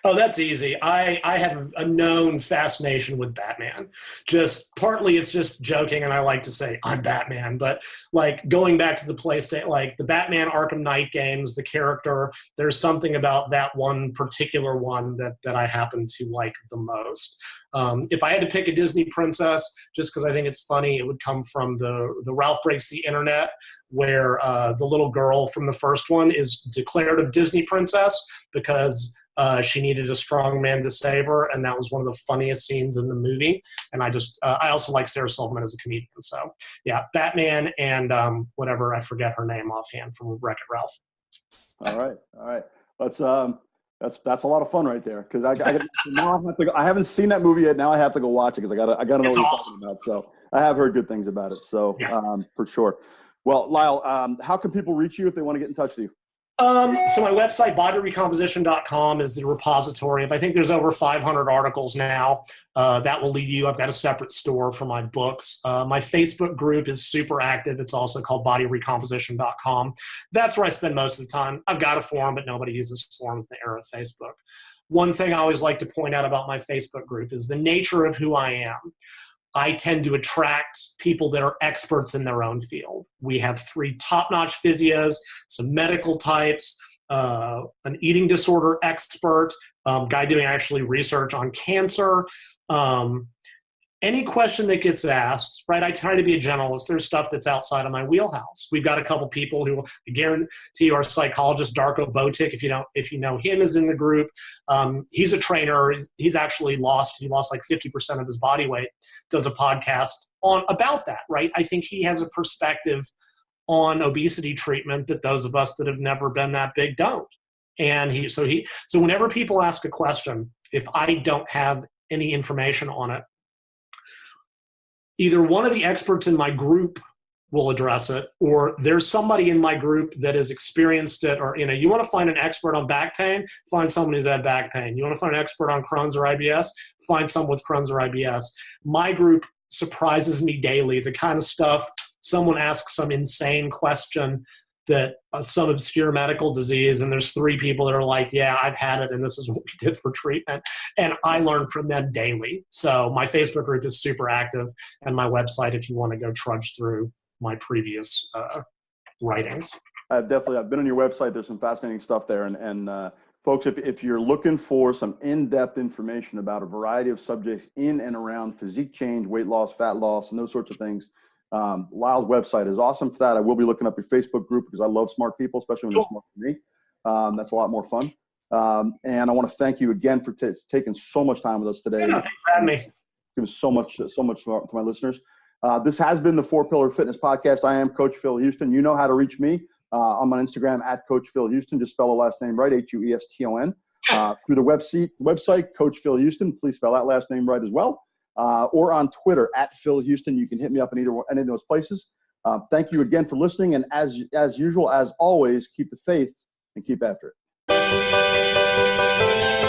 Oh, that's easy. I have a known fascination with Batman. Just partly it's just joking, and I like to say I'm Batman, but like going back to the PlayStation, like the Batman Arkham Knight games, the character, there's something about that one particular one that I happen to like the most. If I had to pick a Disney princess, just because I think it's funny, it would come from the Ralph Breaks the Internet, where the little girl from the first one is declared a Disney princess because she needed a strong man to save her, and that was one of the funniest scenes in the movie. And I also like Sarah Silverman as a comedian. So yeah, Batman and whatever, I forget her name offhand, from Wreck-It Ralph. All right. That's a lot of fun right there, because I haven't seen that movie yet. Now I have to go watch it, because I gotta know what you're talking about. So I have heard good things about it. So for sure. Well, Lyle, how can people reach you if they want to get in touch with you? So my website, bodyrecomposition.com, is the repository of, I think there's over 500 articles now. That will lead you. I've got a separate store for my books. My Facebook group is super active. It's also called bodyrecomposition.com. That's where I spend most of the time. I've got a forum, but nobody uses forums in the era of Facebook. One thing I always like to point out about my Facebook group is the nature of who I am. I tend to attract people that are experts in their own field. We have 3 top-notch physios, some medical types, an eating disorder expert, guy doing actually research on cancer. Any question that gets asked, right, I try to be a generalist. There's stuff that's outside of my wheelhouse. We've got a couple people who, I guarantee you, our psychologist, Darko Botic, if you know him, is in the group. He's a trainer. He lost like 50% of his body weight, does a podcast about that, right? I think he has a perspective on obesity treatment that those of us that have never been that big don't. And so whenever people ask a question, if I don't have any information on it, either one of the experts in my group will address it, or there's somebody in my group that has experienced it. Or, you want to find an expert on back pain, find someone who's had back pain. You want to find an expert on Crohn's or IBS, find someone with Crohn's or IBS. My group surprises me daily. The kind of stuff, someone asks some insane question that some obscure medical disease, and there's 3 people that are like, yeah, I've had it, and this is what we did for treatment. And I learn from them daily. So my Facebook group is super active, and my website, if you want to go trudge through my previous writings. I've been on your website. There's some fascinating stuff there. And folks, if you're looking for some in-depth information about a variety of subjects in and around physique change, weight loss, fat loss, and those sorts of things, Lyle's website is awesome for that. I will be looking up your Facebook group because I love smart people, especially when they're smart for me. That's a lot more fun. And I want to thank you again for taking so much time with us today. Yeah, thanks for having me. Give us so much to my listeners. This has been the 4-Pillar Fitness Podcast. I am Coach Phil Houston. You know how to reach me. I'm on Instagram at Coach Phil Houston. Just spell the last name right, Hueston. Through the website, Coach Phil Houston. Please spell that last name right as well. Or on Twitter at Phil Houston. You can hit me up in any of those places. Thank you again for listening. And as usual, as always, keep the faith and keep after it.